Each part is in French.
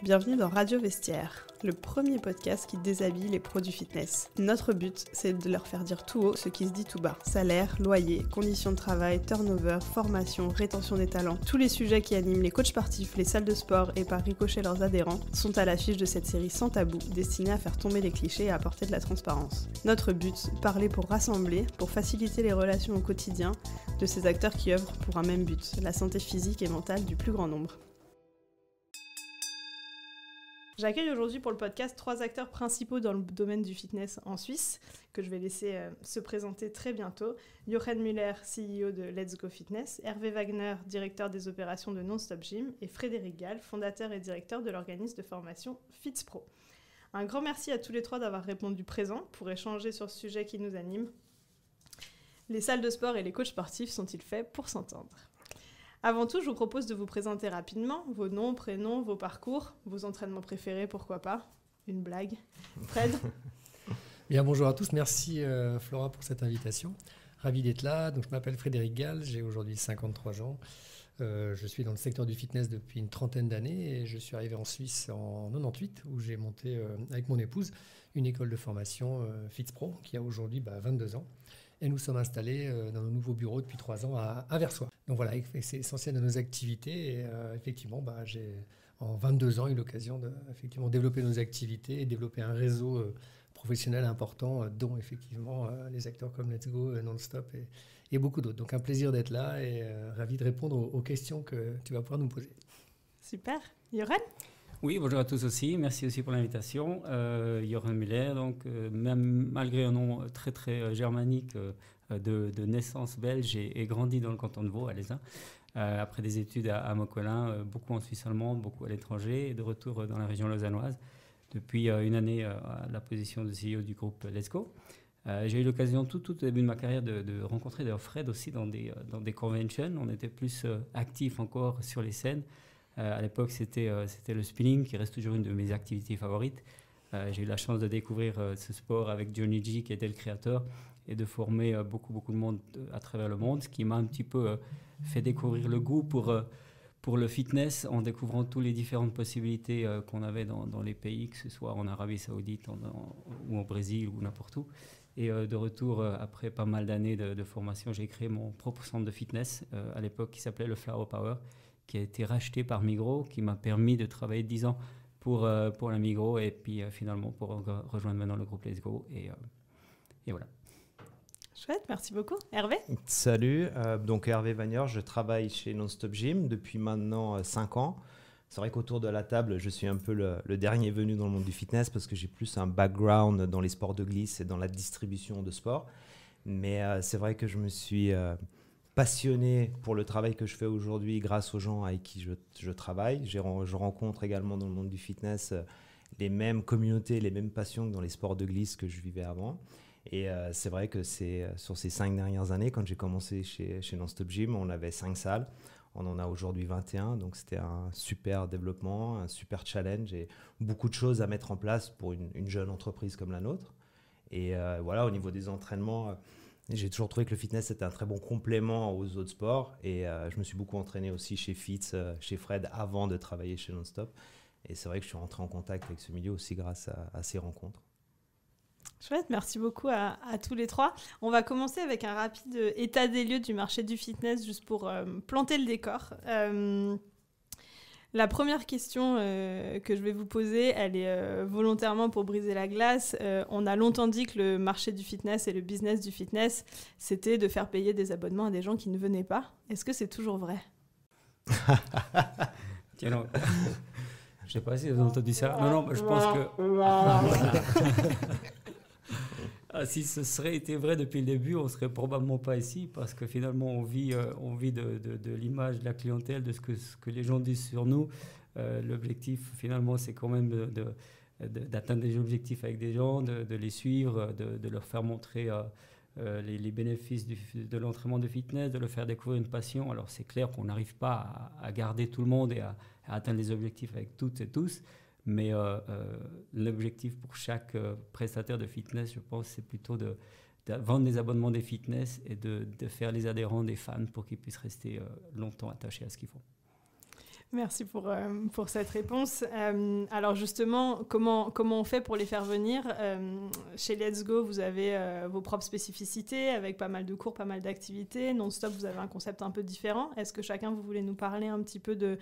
Bienvenue dans Radio Vestiaire, le premier podcast qui déshabille les pros du fitness. Notre but, c'est de leur faire dire tout haut ce qui se dit tout bas. Salaire, loyer, conditions de travail, turnover, formation, rétention des talents. Tous les sujets qui animent les coachs sportifs, les salles de sport et par ricochet leurs adhérents sont à l'affiche de cette série sans tabou, destinée à faire tomber les clichés et à apporter de la transparence. Notre but, parler pour rassembler, pour faciliter les relations au quotidien de ces acteurs qui œuvrent pour un même but, la santé physique et mentale du plus grand nombre. J'accueille aujourd'hui pour le podcast 3 acteurs principaux dans le domaine du fitness en Suisse, que je vais laisser se présenter très bientôt. Jochen Müller, CEO de Let's Go Fitness, Hervé Wagner, directeur des opérations de Non-Stop Gym, et Frédéric Gall, fondateur et directeur de l'organisme de formation FitsPro. Un grand merci à tous les 3 d'avoir répondu présent pour échanger sur ce sujet qui nous anime. Les salles de sport et les coachs sportifs sont-ils faits pour s'entendre ? Avant tout, je vous propose de vous présenter rapidement vos noms, prénoms, vos parcours, vos entraînements préférés, pourquoi pas. Une blague. Fred ? Bien, bonjour à tous. Merci Flora pour cette invitation. Ravi d'être là. Donc, je m'appelle Frédéric Gall, j'ai aujourd'hui 53 ans. Je suis dans le secteur du fitness depuis une trentaine d'années et je suis arrivé en Suisse en 98 où j'ai monté avec mon épouse une école de formation FitsPro qui a aujourd'hui 22 ans. Et nous sommes installés dans nos nouveaux bureaux depuis 3 ans à Versoix. Donc voilà, c'est essentiel de nos activités. Et effectivement, j'ai en 22 ans eu l'occasion de développer nos activités et développer un réseau professionnel important, dont effectivement les acteurs comme Let's Go, Non-Stop et beaucoup d'autres. Donc un plaisir d'être là et ravi de répondre aux questions que tu vas pouvoir nous poser. Super. Jochen ? Oui, bonjour à tous aussi. Merci aussi pour l'invitation. Jochen Müller, donc, même malgré un nom très très germanique, de naissance belge et grandi dans le canton de Vaud, à l'ESA. Après des études à Mauquelin, beaucoup en Suisse allemande, beaucoup à l'étranger, et de retour dans la région lausannoise. Depuis une année à la position de CEO du groupe Let's Go. J'ai eu l'occasion tout au début de ma carrière de rencontrer d'ailleurs Fred aussi dans des conventions. On était plus actifs encore sur les scènes. À l'époque, c'était le spinning qui reste toujours une de mes activités favorites. J'ai eu la chance de découvrir ce sport avec Johnny G, qui était le créateur, et de former beaucoup de monde à travers le monde, ce qui m'a un petit peu fait découvrir le goût pour le fitness en découvrant toutes les différentes possibilités qu'on avait dans les pays, que ce soit en Arabie Saoudite ou au Brésil ou n'importe où. Et de retour, après pas mal d'années de formation, j'ai créé mon propre centre de fitness à l'époque qui s'appelait le Flower Power, qui a été racheté par Migros, qui m'a permis de travailler 10 ans pour la Migros et puis finalement pour rejoindre maintenant le groupe Let's Go. Et voilà. Chouette, merci beaucoup. Hervé ? Salut, donc Hervé Wagner, je travaille chez Non-Stop Gym depuis maintenant 5 ans. C'est vrai qu'autour de la table, je suis un peu le dernier venu dans le monde du fitness parce que j'ai plus un background dans les sports de glisse et dans la distribution de sport. Mais c'est vrai que je me suis passionné pour le travail que je fais aujourd'hui grâce aux gens avec qui je travaille. Je rencontre également dans le monde du fitness les mêmes communautés, les mêmes passions que dans les sports de glisse que je vivais avant. Et c'est vrai que c'est sur ces 5 dernières années, quand j'ai commencé chez Non-Stop Gym, on avait 5 salles. On en a aujourd'hui 21, donc c'était un super développement, un super challenge et beaucoup de choses à mettre en place pour une jeune entreprise comme la nôtre. Et voilà, au niveau des entraînements, j'ai toujours trouvé que le fitness était un très bon complément aux autres sports. Et je me suis beaucoup entraîné aussi chez Fitz, chez Fred, avant de travailler chez Non-Stop. Et c'est vrai que je suis rentré en contact avec ce milieu aussi grâce à ces rencontres. Chouette, merci beaucoup à tous les 3. On va commencer avec un rapide état des lieux du marché du fitness, juste pour planter le décor. La première question que je vais vous poser, elle est volontairement pour briser la glace. On a longtemps dit que le marché du fitness et le business du fitness, c'était de faire payer des abonnements à des gens qui ne venaient pas. Est-ce que c'est toujours vrai ? Tiens, non. Je ne sais pas si vous avez entendu ça. Non, je pense que... si ce serait été vrai depuis le début, on ne serait probablement pas ici parce que finalement, on vit de l'image de la clientèle, de ce que les gens disent sur nous. L'objectif, finalement, c'est quand même d'atteindre des objectifs avec des gens, de les suivre, de leur faire montrer les bénéfices de l'entraînement de fitness, de leur faire découvrir une passion. Alors, c'est clair qu'on n'arrive pas à garder tout le monde et à atteindre les objectifs avec toutes et tous. Mais l'objectif pour chaque prestataire de fitness, je pense, c'est plutôt de vendre des abonnements des fitness et de faire les adhérents des fans pour qu'ils puissent rester longtemps attachés à ce qu'ils font. Merci pour cette réponse. Alors justement, comment on fait pour les faire venir ? Chez Let's Go, vous avez vos propres spécificités avec pas mal de cours, pas mal d'activités. Non-stop, vous avez un concept un peu différent. Est-ce que chacun, vous voulez nous parler un petit peu de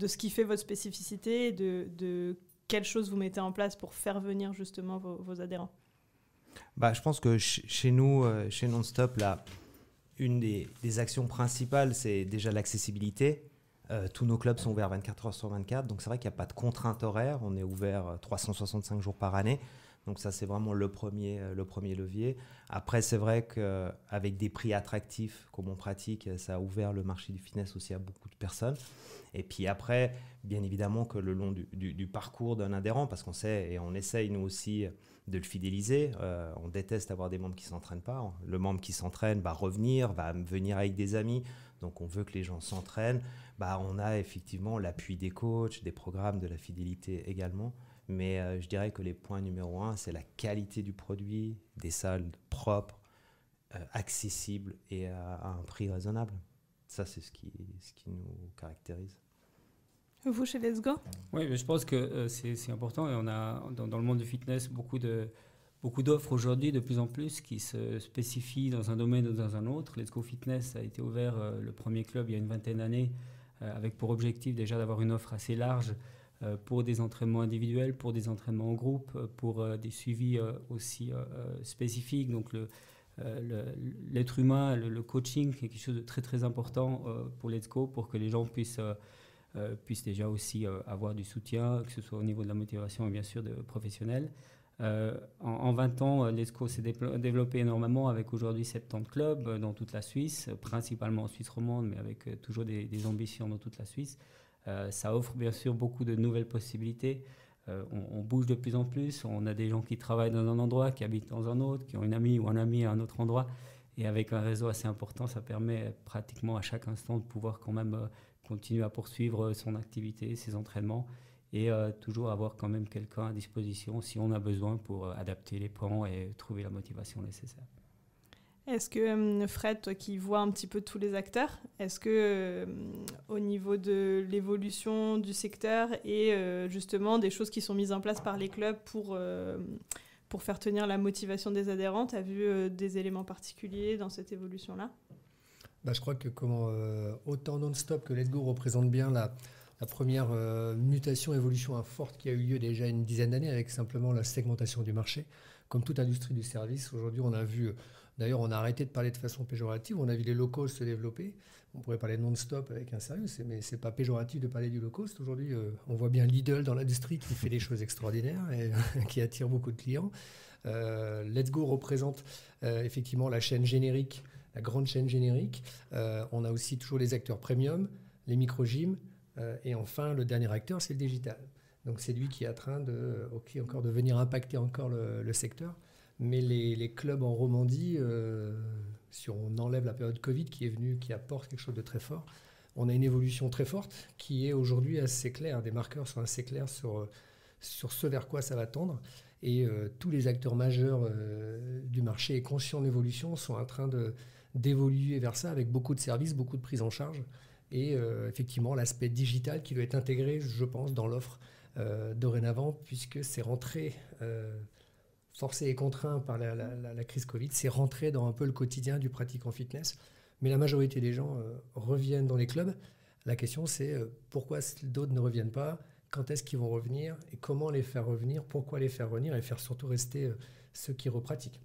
ce qui fait votre spécificité et de quelles choses vous mettez en place pour faire venir justement vos adhérents ? Je pense que chez nous, chez Non-Stop, là, une des actions principales, c'est déjà l'accessibilité. Tous nos clubs sont ouverts 24 heures sur 24, donc c'est vrai qu'il n'y a pas de contrainte horaire. On est ouvert 365 jours par année. Donc ça, c'est vraiment le premier levier. Après, c'est vrai qu'avec des prix attractifs comme on pratique, ça a ouvert le marché du fitness aussi à beaucoup de personnes. Et puis après, bien évidemment que le long du parcours d'un adhérent, parce qu'on sait et on essaye nous aussi de le fidéliser, on déteste avoir des membres qui ne s'entraînent pas. Le membre qui s'entraîne va revenir, va venir avec des amis. Donc on veut que les gens s'entraînent. On a effectivement l'appui des coachs, des programmes, de la fidélité également. Mais je dirais que les points numéro 1, c'est la qualité du produit, des salles propres, accessibles et à un prix raisonnable. Ça, c'est ce qui nous caractérise. Vous, chez Let's Go ? Oui, mais je pense que c'est important et on a dans le monde du fitness beaucoup d'offres aujourd'hui, de plus en plus, qui se spécifient dans un domaine ou dans un autre. Let's Go Fitness a été ouvert, le premier club, il y a une vingtaine d'années, avec pour objectif déjà d'avoir une offre assez large pour des entraînements individuels, pour des entraînements en groupe, pour des suivis aussi spécifiques. Donc l'être humain, le coaching est quelque chose de très très important pour Let's Go, pour que les gens puissent déjà aussi avoir du soutien, que ce soit au niveau de la motivation et bien sûr de professionnels. En 20 ans, Let's Go s'est développé énormément avec aujourd'hui 70 clubs dans toute la Suisse, principalement en Suisse romande, mais avec toujours des ambitions dans toute la Suisse. Ça offre bien sûr beaucoup de nouvelles possibilités. On bouge de plus en plus. On a des gens qui travaillent dans un endroit, qui habitent dans un autre, qui ont une amie ou un ami à un autre endroit. Et avec un réseau assez important, ça permet pratiquement à chaque instant de pouvoir quand même continuer à poursuivre son activité, ses entraînements et toujours avoir quand même quelqu'un à disposition si on a besoin pour adapter les plans et trouver la motivation nécessaire. Est-ce que Fred, toi qui vois un petit peu tous les acteurs, est-ce que au niveau de l'évolution du secteur et justement des choses qui sont mises en place par les clubs pour faire tenir la motivation des adhérents, tu as vu des éléments particuliers dans cette évolution-là ? Je crois que autant Non-Stop que Let's Go représentent bien la première mutation, évolution forte qui a eu lieu déjà une dizaine d'années avec simplement la segmentation du marché. Comme toute industrie du service, aujourd'hui on a vu, d'ailleurs on a arrêté de parler de façon péjorative, on a vu les low cost se développer. On pourrait parler de Non-Stop avec un sérieux, mais c'est pas péjoratif de parler du low cost. Aujourd'hui, on voit bien Lidl dans l'industrie qui fait des choses extraordinaires et qui attire beaucoup de clients. Let's Go représente effectivement la chaîne générique, la grande chaîne générique. On a aussi toujours les acteurs premium, les micro-gyms. Et enfin, le dernier acteur, c'est le digital. Donc c'est lui qui est en train de venir impacter encore le secteur. Mais les clubs en Romandie, si on enlève la période Covid qui apporte quelque chose de très fort, on a une évolution très forte qui est aujourd'hui assez claire. Des marqueurs sont assez clairs sur ce vers quoi ça va tendre. Et tous les acteurs majeurs du marché et conscients de l'évolution sont en train d'évoluer vers ça avec beaucoup de services, beaucoup de prise en charge. Et effectivement, l'aspect digital qui doit être intégré, je pense, dans l'offre dorénavant, puisque c'est rentré, forcé et contraint par la crise Covid, c'est rentré dans un peu le quotidien du pratiquant fitness. Mais la majorité des gens reviennent dans les clubs. La question, c'est pourquoi d'autres ne reviennent pas ? Quand est-ce qu'ils vont revenir ? Et comment les faire revenir ? Pourquoi les faire revenir ? Et faire surtout rester ceux qui repratiquent.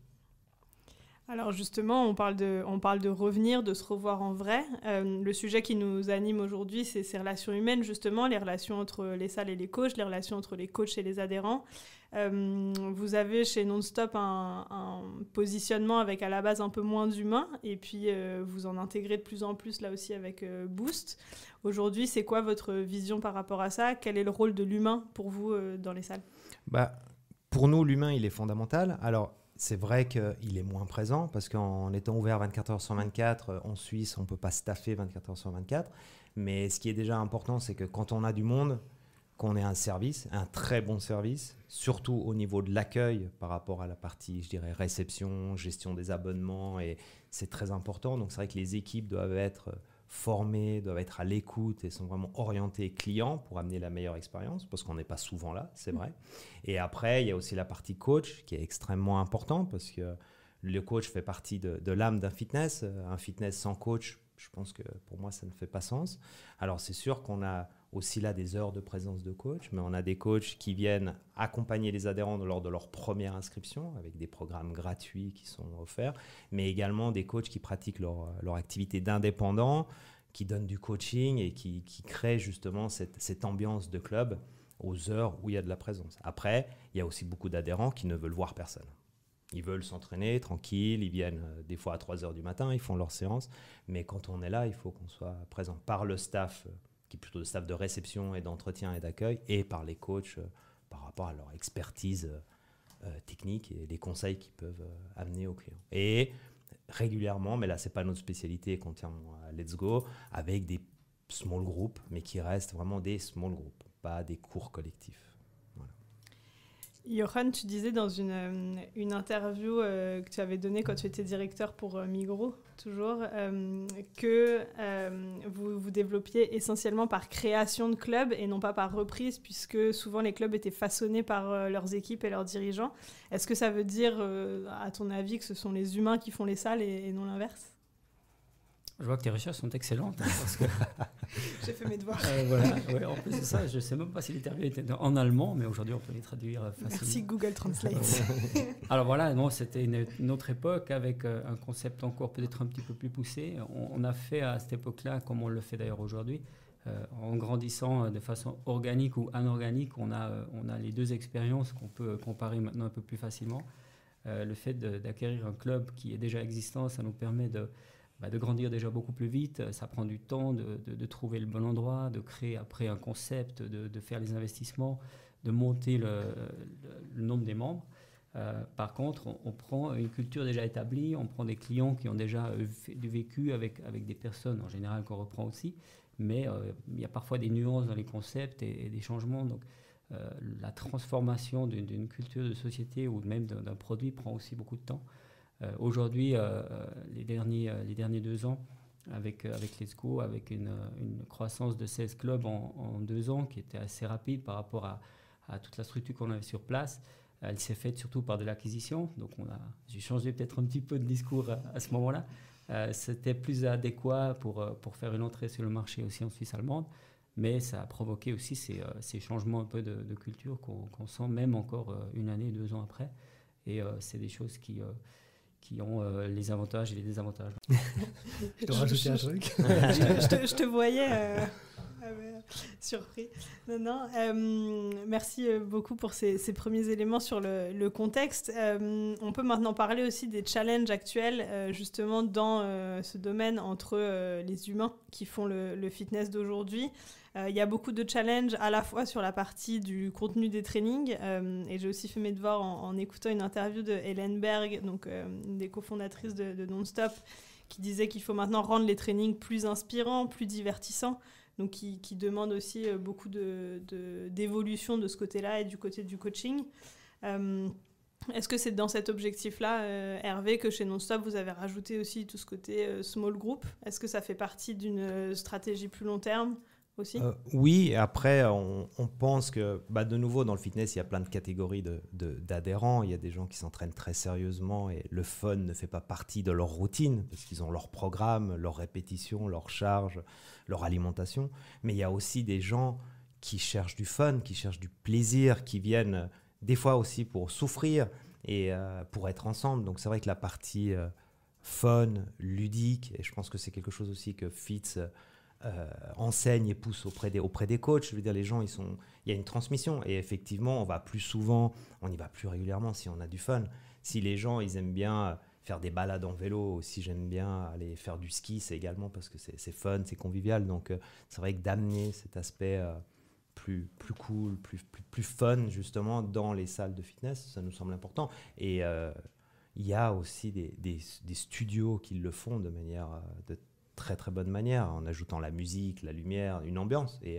Alors justement, on parle de revenir, de se revoir en vrai. Le sujet qui nous anime aujourd'hui, c'est ces relations humaines, justement, les relations entre les salles et les coachs, les relations entre les coachs et les adhérents. Vous avez chez Non-Stop un positionnement avec à la base un peu moins d'humain, et puis vous en intégrez de plus en plus là aussi avec Boost. Aujourd'hui, c'est quoi votre vision par rapport à ça ? Quel est le rôle de l'humain pour vous dans les salles ? Pour nous, l'humain, il est fondamental. Alors, c'est vrai qu'il est moins présent parce qu'en étant ouvert 24 heures sur 24, en Suisse, on ne peut pas staffer 24 heures sur 24. Mais ce qui est déjà important, c'est que quand on a du monde, qu'on ait un service, un très bon service, surtout au niveau de l'accueil par rapport à la partie, je dirais, réception, gestion des abonnements, et c'est très important. Donc c'est vrai que les équipes doivent être formés, doivent être à l'écoute et sont vraiment orientés clients pour amener la meilleure expérience, parce qu'on n'est pas souvent là, c'est vrai. Et après, il y a aussi la partie coach qui est extrêmement importante, parce que le coach fait partie de l'âme d'un fitness. Un fitness sans coach, je pense que pour moi, ça ne fait pas sens. Alors, c'est sûr qu'on a aussi là des heures de présence de coach, mais on a des coachs qui viennent accompagner les adhérents lors de leur première inscription avec des programmes gratuits qui sont offerts, mais également des coachs qui pratiquent leur activité d'indépendant, qui donnent du coaching et qui créent justement cette ambiance de club aux heures où il y a de la présence. Après, il y a aussi beaucoup d'adhérents qui ne veulent voir personne. Ils veulent s'entraîner tranquille, ils viennent des fois à 3 heures du matin, ils font leur séance, mais quand on est là, il faut qu'on soit présent par le staff, qui est plutôt le staff de réception et d'entretien et d'accueil, et par les coachs par rapport à leur expertise technique et les conseils qu'ils peuvent amener aux clients. Et régulièrement, mais là, ce n'est pas notre spécialité quand on à Let's Go, avec des small groups, mais qui restent vraiment des small groups, pas des cours collectifs. Johan, tu disais dans une interview que tu avais donnée quand tu étais directeur pour Migros, toujours, que vous développiez essentiellement par création de clubs et non pas par reprise, puisque souvent les clubs étaient façonnés par leurs équipes et leurs dirigeants. Est-ce que ça veut dire, à ton avis, que ce sont les humains qui font les salles et non l'inverse ? Je vois que tes recherches sont excellentes. Parce que j'ai fait mes devoirs. Voilà. Ouais, en plus de ça, je ne sais même pas si l'interview était en allemand, mais aujourd'hui, on peut les traduire facilement. Merci Google Translate. Alors voilà, non, c'était une autre époque avec un concept encore peut-être un petit peu plus poussé. On a fait à cette époque-là, comme on le fait d'ailleurs aujourd'hui, en grandissant de façon organique ou anorganique, on a les deux expériences qu'on peut comparer maintenant un peu plus facilement. Le fait d'acquérir un club qui est déjà existant, ça nous permet de grandir déjà beaucoup plus vite. Ça prend du temps de trouver le bon endroit, de créer après un concept, de faire les investissements, de monter le nombre des membres. Par contre, on prend une culture déjà établie, on prend des clients qui ont déjà du vécu avec des personnes en général qu'on reprend aussi, mais il y a parfois des nuances dans les concepts et des changements. Donc, la transformation d'une culture de société ou même d'un produit prend aussi beaucoup de temps. Aujourd'hui, les derniers 2 ans, avec Let's Go, avec une croissance de 16 clubs en 2 ans, qui était assez rapide par rapport à toute la structure qu'on avait sur place, elle s'est faite surtout par de l'acquisition. Donc j'ai changé peut-être un petit peu de discours à ce moment-là. C'était plus adéquat pour faire une entrée sur le marché aussi en Suisse allemande, mais ça a provoqué aussi ces changements un peu de culture qu'on sent même encore 1 année, 2 ans après. Et c'est des choses qui ont les avantages et les désavantages. Je dois rajouter un truc. je te voyais surpris. Non. Merci beaucoup pour ces premiers éléments sur le contexte. On peut maintenant parler aussi des challenges actuels, justement, dans ce domaine entre les humains qui font le fitness d'aujourd'hui. Il y a beaucoup de challenges à la fois sur la partie du contenu des trainings, et j'ai aussi fait mes devoirs en écoutant une interview de Hélène Berg, donc une des cofondatrices de Non-Stop, qui disait qu'il faut maintenant rendre les trainings plus inspirants, plus divertissants, donc qui demande aussi beaucoup d'évolution de ce côté-là et du côté du coaching. Est-ce que c'est dans cet objectif-là, Hervé, que chez Non-Stop, vous avez rajouté aussi tout ce côté small group ? Est-ce que ça fait partie d'une stratégie plus long terme aussi ? Oui, après, on pense que, de nouveau, dans le fitness, il y a plein de catégories d'adhérents. Il y a des gens qui s'entraînent très sérieusement et le fun ne fait pas partie de leur routine parce qu'ils ont leur programme, leur répétition, leur charge, leur alimentation. Mais il y a aussi des gens qui cherchent du fun, qui cherchent du plaisir, qui viennent des fois aussi pour souffrir et pour être ensemble. Donc, c'est vrai que la partie fun, ludique, et je pense que c'est quelque chose aussi que Fitz enseigne et pousse auprès des coachs. Je veux dire, les gens, il y a une transmission. Et effectivement, on va plus souvent, on y va plus régulièrement si on a du fun. Si les gens, ils aiment bien faire des balades en vélo, si j'aime bien aller faire du ski, c'est également parce que c'est fun, c'est convivial. Donc, c'est vrai que d'amener cet aspect plus cool, plus fun, justement, dans les salles de fitness, ça nous semble important. Et il y a aussi des studios qui le font de manière de très très bonne manière, en ajoutant la musique, la lumière, une ambiance. Et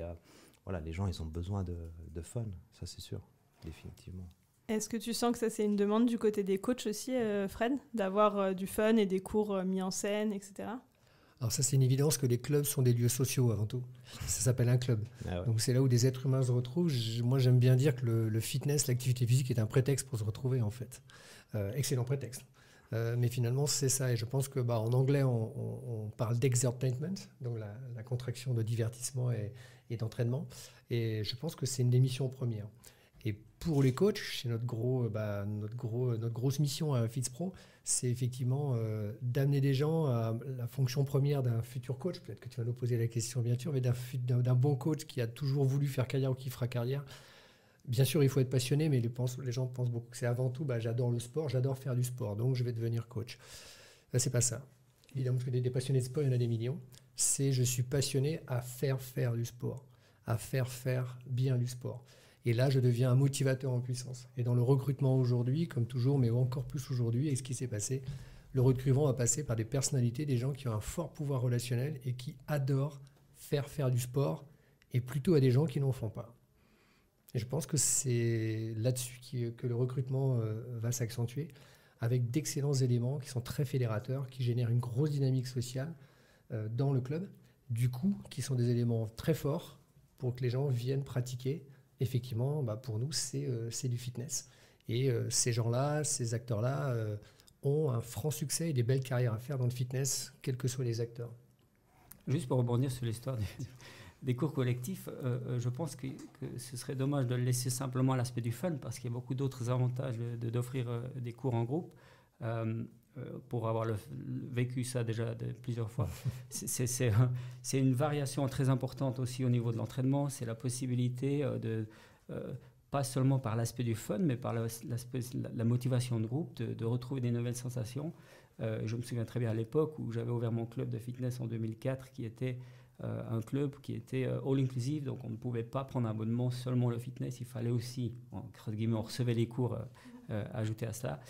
voilà, les gens, ils ont besoin de fun, ça c'est sûr, définitivement. Est-ce que tu sens que ça c'est une demande du côté des coachs aussi, Fred, d'avoir du fun et des cours mis en scène, etc. Alors ça, c'est une évidence que les clubs sont des lieux sociaux avant tout. Ça s'appelle un club. Ah ouais. Donc c'est là où des êtres humains se retrouvent. Moi, j'aime bien dire que le fitness, l'activité physique est un prétexte pour se retrouver en fait. Excellent prétexte. Mais finalement, c'est ça. Et je pense que en anglais, on parle d'exertainment, donc la contraction de divertissement et d'entraînement. Et je pense que c'est une des missions premières. Et pour les coachs, c'est notre grosse mission à FitzPro, c'est effectivement d'amener des gens à la fonction première d'un futur coach. Peut-être que tu vas nous poser la question, bien sûr, mais d'un bon coach qui a toujours voulu faire carrière ou qui fera carrière. Bien sûr, il faut être passionné, mais les gens pensent beaucoup que c'est avant tout, j'adore le sport, j'adore faire du sport, donc je vais devenir coach. Là, c'est pas ça. Évidemment, parce que des passionnés de sport, il y en a des millions. Je suis passionné à faire du sport, à faire bien du sport. Et là, je deviens un motivateur en puissance. Et dans le recrutement aujourd'hui, comme toujours, mais encore plus aujourd'hui, et ce qui s'est passé, le recrutement va passer par des personnalités, des gens qui ont un fort pouvoir relationnel et qui adorent faire du sport, et plutôt à des gens qui n'en font pas. Et je pense que c'est là-dessus que le recrutement va s'accentuer, avec d'excellents éléments qui sont très fédérateurs, qui génèrent une grosse dynamique sociale dans le club, du coup, qui sont des éléments très forts pour que les gens viennent pratiquer. Effectivement, pour nous, c'est du fitness. Et ces gens-là, ces acteurs-là ont un franc succès et des belles carrières à faire dans le fitness, quels que soient les acteurs. Juste pour rebondir sur l'histoire des cours collectifs, je pense que ce serait dommage de le laisser simplement à l'aspect du fun, parce qu'il y a beaucoup d'autres avantages d'offrir des cours en groupe. Pour avoir vécu ça déjà plusieurs fois. C'est une variation très importante aussi au niveau de l'entraînement. C'est la possibilité pas seulement par l'aspect du fun, mais par la motivation de groupe, de retrouver des nouvelles sensations. Je me souviens très bien à l'époque où j'avais ouvert mon club de fitness en 2004, qui était un club qui était all-inclusive, donc on ne pouvait pas prendre un abonnement seulement le fitness, il fallait aussi, entre guillemets, on recevait les cours ajoutés à ça.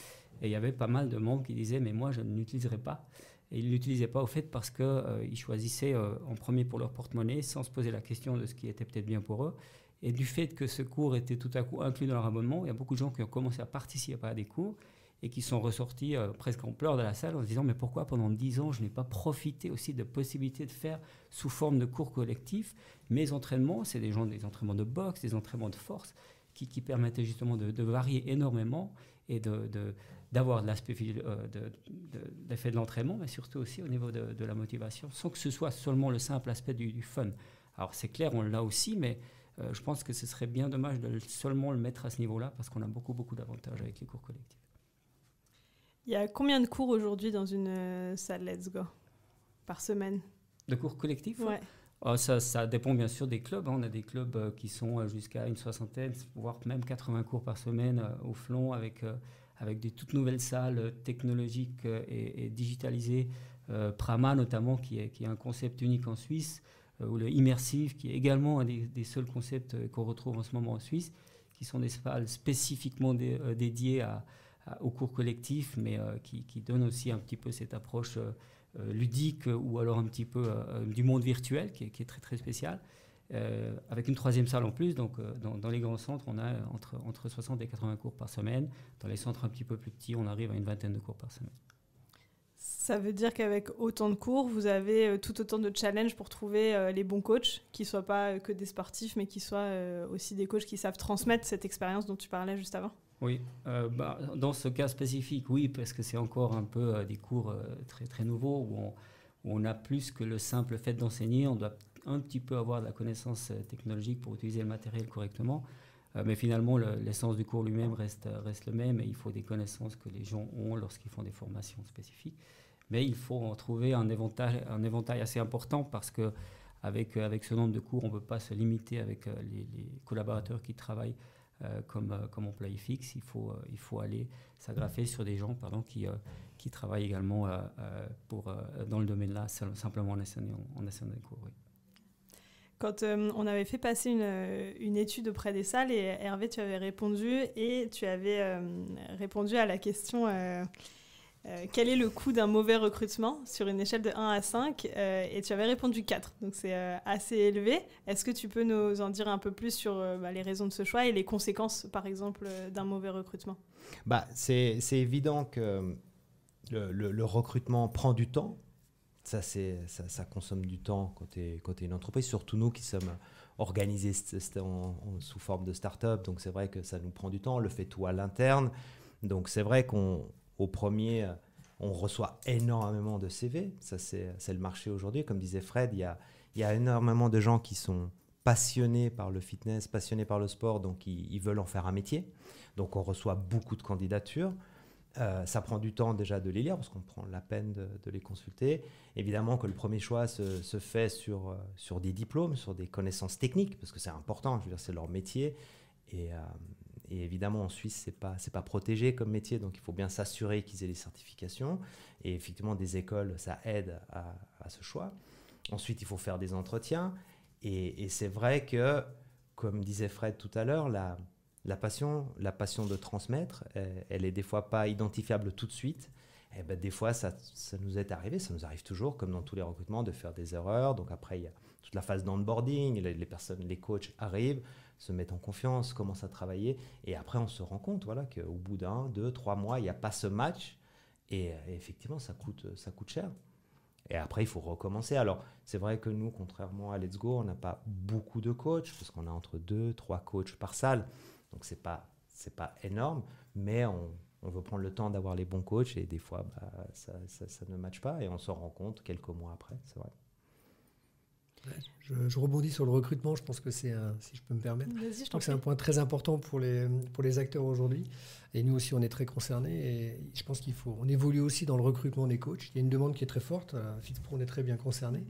Et il y avait pas mal de membres qui disaient « mais moi, je ne l'utiliserai pas ». Et ils ne l'utilisaient pas au fait parce qu'ils choisissaient en premier pour leur porte-monnaie sans se poser la question de ce qui était peut-être bien pour eux. Et du fait que ce cours était tout à coup inclus dans leur abonnement, il y a beaucoup de gens qui ont commencé à participer à des cours et qui sont ressortis presque en pleurs de la salle en se disant « mais pourquoi pendant 10 ans, je n'ai pas profité aussi de possibilités de faire sous forme de cours collectifs mes entraînements ?» C'est des entraînements de boxe, des entraînements de force qui permettaient justement de varier énormément et d'avoir de l'aspect d'effet de l'entraînement, mais surtout aussi au niveau de la motivation, sans que ce soit seulement le simple aspect du fun. Alors c'est clair, on l'a aussi, mais je pense que ce serait bien dommage de seulement le mettre à ce niveau-là, parce qu'on a beaucoup d'avantages avec les cours collectifs. Il y a combien de cours aujourd'hui dans une salle Let's Go par semaine? De cours collectifs? Ouais. Ça dépend bien sûr des clubs. On a des clubs qui sont jusqu'à une 60aine, voire même 80 cours par semaine au Flon, avec des toutes nouvelles salles technologiques et digitalisées. Prama notamment, qui est un concept unique en Suisse, ou le Immersive, qui est également un des seuls concepts qu'on retrouve en ce moment en Suisse, qui sont des salles spécifiquement dédiées aux cours collectifs, mais qui donnent aussi un petit peu cette approche ludique ou alors un petit peu du monde virtuel qui est très très spécial, avec une troisième salle en plus. Donc dans les grands centres, on a entre 60 et 80 cours par semaine. Dans les centres un petit peu plus petits, on arrive à une 20aine de cours par semaine. Ça veut dire qu'avec autant de cours, vous avez tout autant de challenges pour trouver les bons coachs, qui ne soient pas que des sportifs, mais qui soient aussi des coachs qui savent transmettre cette expérience dont tu parlais juste avant. Oui, dans ce cas spécifique, oui, parce que c'est encore un peu des cours très, très nouveaux où on a plus que le simple fait d'enseigner. On doit un petit peu avoir de la connaissance technologique pour utiliser le matériel correctement. Mais finalement, l'essence du cours lui-même reste le même, et il faut des connaissances que les gens ont lorsqu'ils font des formations spécifiques. Mais il faut en trouver un éventail assez important, parce qu'avec ce nombre de cours, on ne peut pas se limiter avec les collaborateurs qui travaillent comme employé fixe. Il faut aller s'agrafer sur des gens qui travaillent également dans le domaine-là, simplement en enseignant des cours. Oui. Quand on avait fait passer une étude auprès des salles, et Hervé, tu avais répondu, et tu avais répondu à la question quel est le coût d'un mauvais recrutement sur une échelle de 1 à 5, et tu avais répondu 4, donc c'est assez élevé. Est-ce que tu peux nous en dire un peu plus sur les raisons de ce choix et les conséquences, par exemple, d'un mauvais recrutement? C'est évident que le recrutement prend du temps. ça consomme du temps côté une entreprise, surtout nous qui sommes organisés sous forme de start-up. Donc, c'est vrai que ça nous prend du temps. On le fait tout à l'interne. Donc, c'est vrai qu'au premier, on reçoit énormément de CV. Ça, c'est le marché aujourd'hui. Comme disait Fred, il y a énormément de gens qui sont passionnés par le fitness, passionnés par le sport, donc ils veulent en faire un métier. Donc, on reçoit beaucoup de candidatures. Ça prend du temps déjà de les lire parce qu'on prend la peine de les consulter. Évidemment que le premier choix se fait sur des diplômes, sur des connaissances techniques, parce que c'est important, je veux dire, c'est leur métier. Et évidemment, en Suisse, c'est pas protégé comme métier, donc il faut bien s'assurer qu'ils aient les certifications. Et effectivement, des écoles, ça aide à ce choix. Ensuite, il faut faire des entretiens. Et c'est vrai que, comme disait Fred tout à l'heure, la passion de transmettre, elle est des fois pas identifiable tout de suite. Et ben, des fois, ça nous est arrivé, ça nous arrive toujours, comme dans tous les recrutements, de faire des erreurs. Donc après, il y a toute la phase d'onboarding, les coachs arrivent, se mettent en confiance, commencent à travailler. Et après, on se rend compte qu'au bout d'1, 2, 3 mois, il n'y a pas ce match. Et effectivement, ça coûte cher. Et après, il faut recommencer. Alors, c'est vrai que nous, contrairement à Let's Go, on n'a pas beaucoup de coachs, parce qu'on a entre 2, 3 coachs par salle. Donc, c'est pas énorme, mais on veut prendre le temps d'avoir les bons coachs et des fois, ça ne matche pas et on s'en rend compte quelques mois après, c'est vrai. Je rebondis sur le recrutement, je pense que si je peux me permettre. Je pense que c'est un point très important pour les acteurs aujourd'hui. Et nous aussi, on est très concernés. Et je pense on évolue aussi dans le recrutement des coachs. Il y a une demande qui est très forte. À FitPro, on est très bien concernés.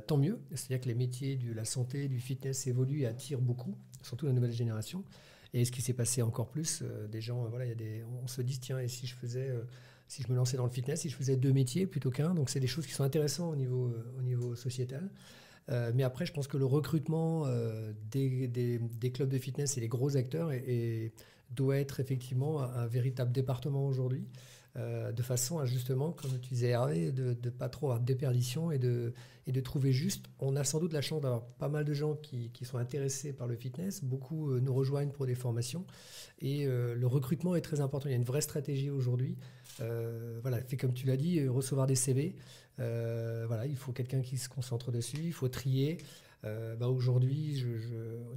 Tant mieux. C'est-à-dire que les métiers de la santé, du fitness évoluent et attirent beaucoup, surtout la nouvelle génération. Et ce qui s'est passé encore plus, des gens, on se dit, tiens, et si je me lançais dans le fitness, si je faisais 2 métiers plutôt qu'un. Donc, c'est des choses qui sont intéressantes au niveau sociétal. Mais après, je pense que le recrutement des clubs de fitness et les gros acteurs doit être effectivement un véritable département aujourd'hui, de façon à justement, comme tu disais Hervé, de ne pas trop avoir de déperdition et de trouver juste. On a sans doute la chance d'avoir pas mal de gens qui sont intéressés par le fitness. Beaucoup nous rejoignent pour des formations. Et le recrutement est très important. Il y a une vraie stratégie aujourd'hui. Fait comme tu l'as dit, recevoir des CV. Il faut quelqu'un qui se concentre dessus. Il faut trier. Aujourd'hui,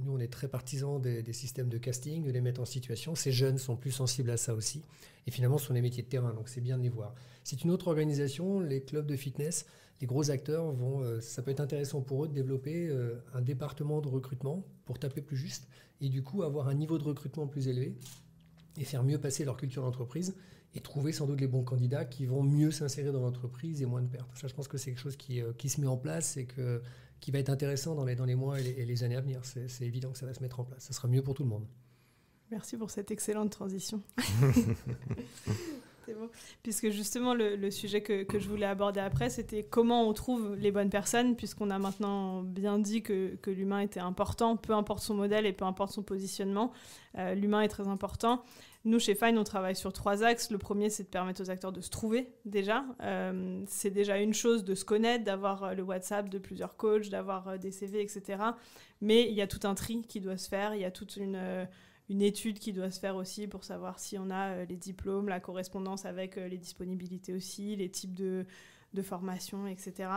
nous, on est très partisans des systèmes de casting, de les mettre en situation. Ces jeunes sont plus sensibles à ça aussi. Et finalement, ce sont des métiers de terrain, donc c'est bien de les voir. C'est une autre organisation, les clubs de fitness, les gros acteurs ça peut être intéressant pour eux de développer un département de recrutement pour taper plus juste et du coup avoir un niveau de recrutement plus élevé et faire mieux passer leur culture d'entreprise et trouver sans doute les bons candidats qui vont mieux s'insérer dans l'entreprise et moins de pertes. Ça, je pense que c'est quelque chose qui se met en place et qui va être intéressant dans les mois et les années à venir. C'est évident que ça va se mettre en place. Ça sera mieux pour tout le monde. Merci pour cette excellente transition. C'est bon. Puisque justement, le sujet que je voulais aborder après, c'était comment on trouve les bonnes personnes, puisqu'on a maintenant bien dit que l'humain était important, peu importe son modèle et peu importe son positionnement. L'humain est très important. Nous, chez Fine, on travaille sur 3 axes. Le premier, c'est de permettre aux acteurs de se trouver déjà. C'est déjà une chose de se connaître, d'avoir le WhatsApp de plusieurs coachs, d'avoir des CV, etc. Mais il y a tout un tri qui doit se faire. Il y a toute une étude qui doit se faire aussi pour savoir si on a les diplômes, la correspondance avec les disponibilités aussi, les types de formation, etc.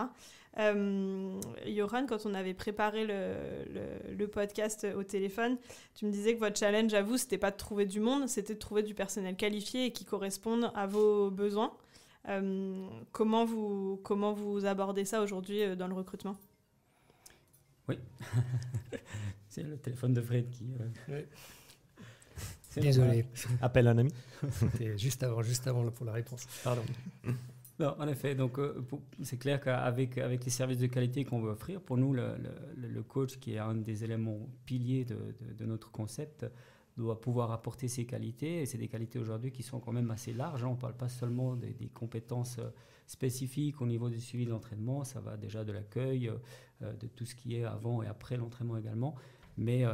Johan, quand on avait préparé le podcast au téléphone, tu me disais que votre challenge à vous, c'était pas de trouver du monde, c'était de trouver du personnel qualifié et qui corresponde à vos besoins. Comment vous abordez ça aujourd'hui dans le recrutement ? Oui, c'est le téléphone de Fred qui... Oui. Désolé. Appelle un ami. C'était juste avant pour la réponse. Pardon. Non, en effet, donc c'est clair qu'avec les services de qualité qu'on veut offrir, pour nous, le coach, qui est un des éléments piliers de notre concept, doit pouvoir apporter ses qualités. Et c'est des qualités aujourd'hui qui sont quand même assez larges. On ne parle pas seulement des compétences spécifiques au niveau du suivi de l'entraînement. Ça va déjà de l'accueil, de tout ce qui est avant et après l'entraînement également. Mais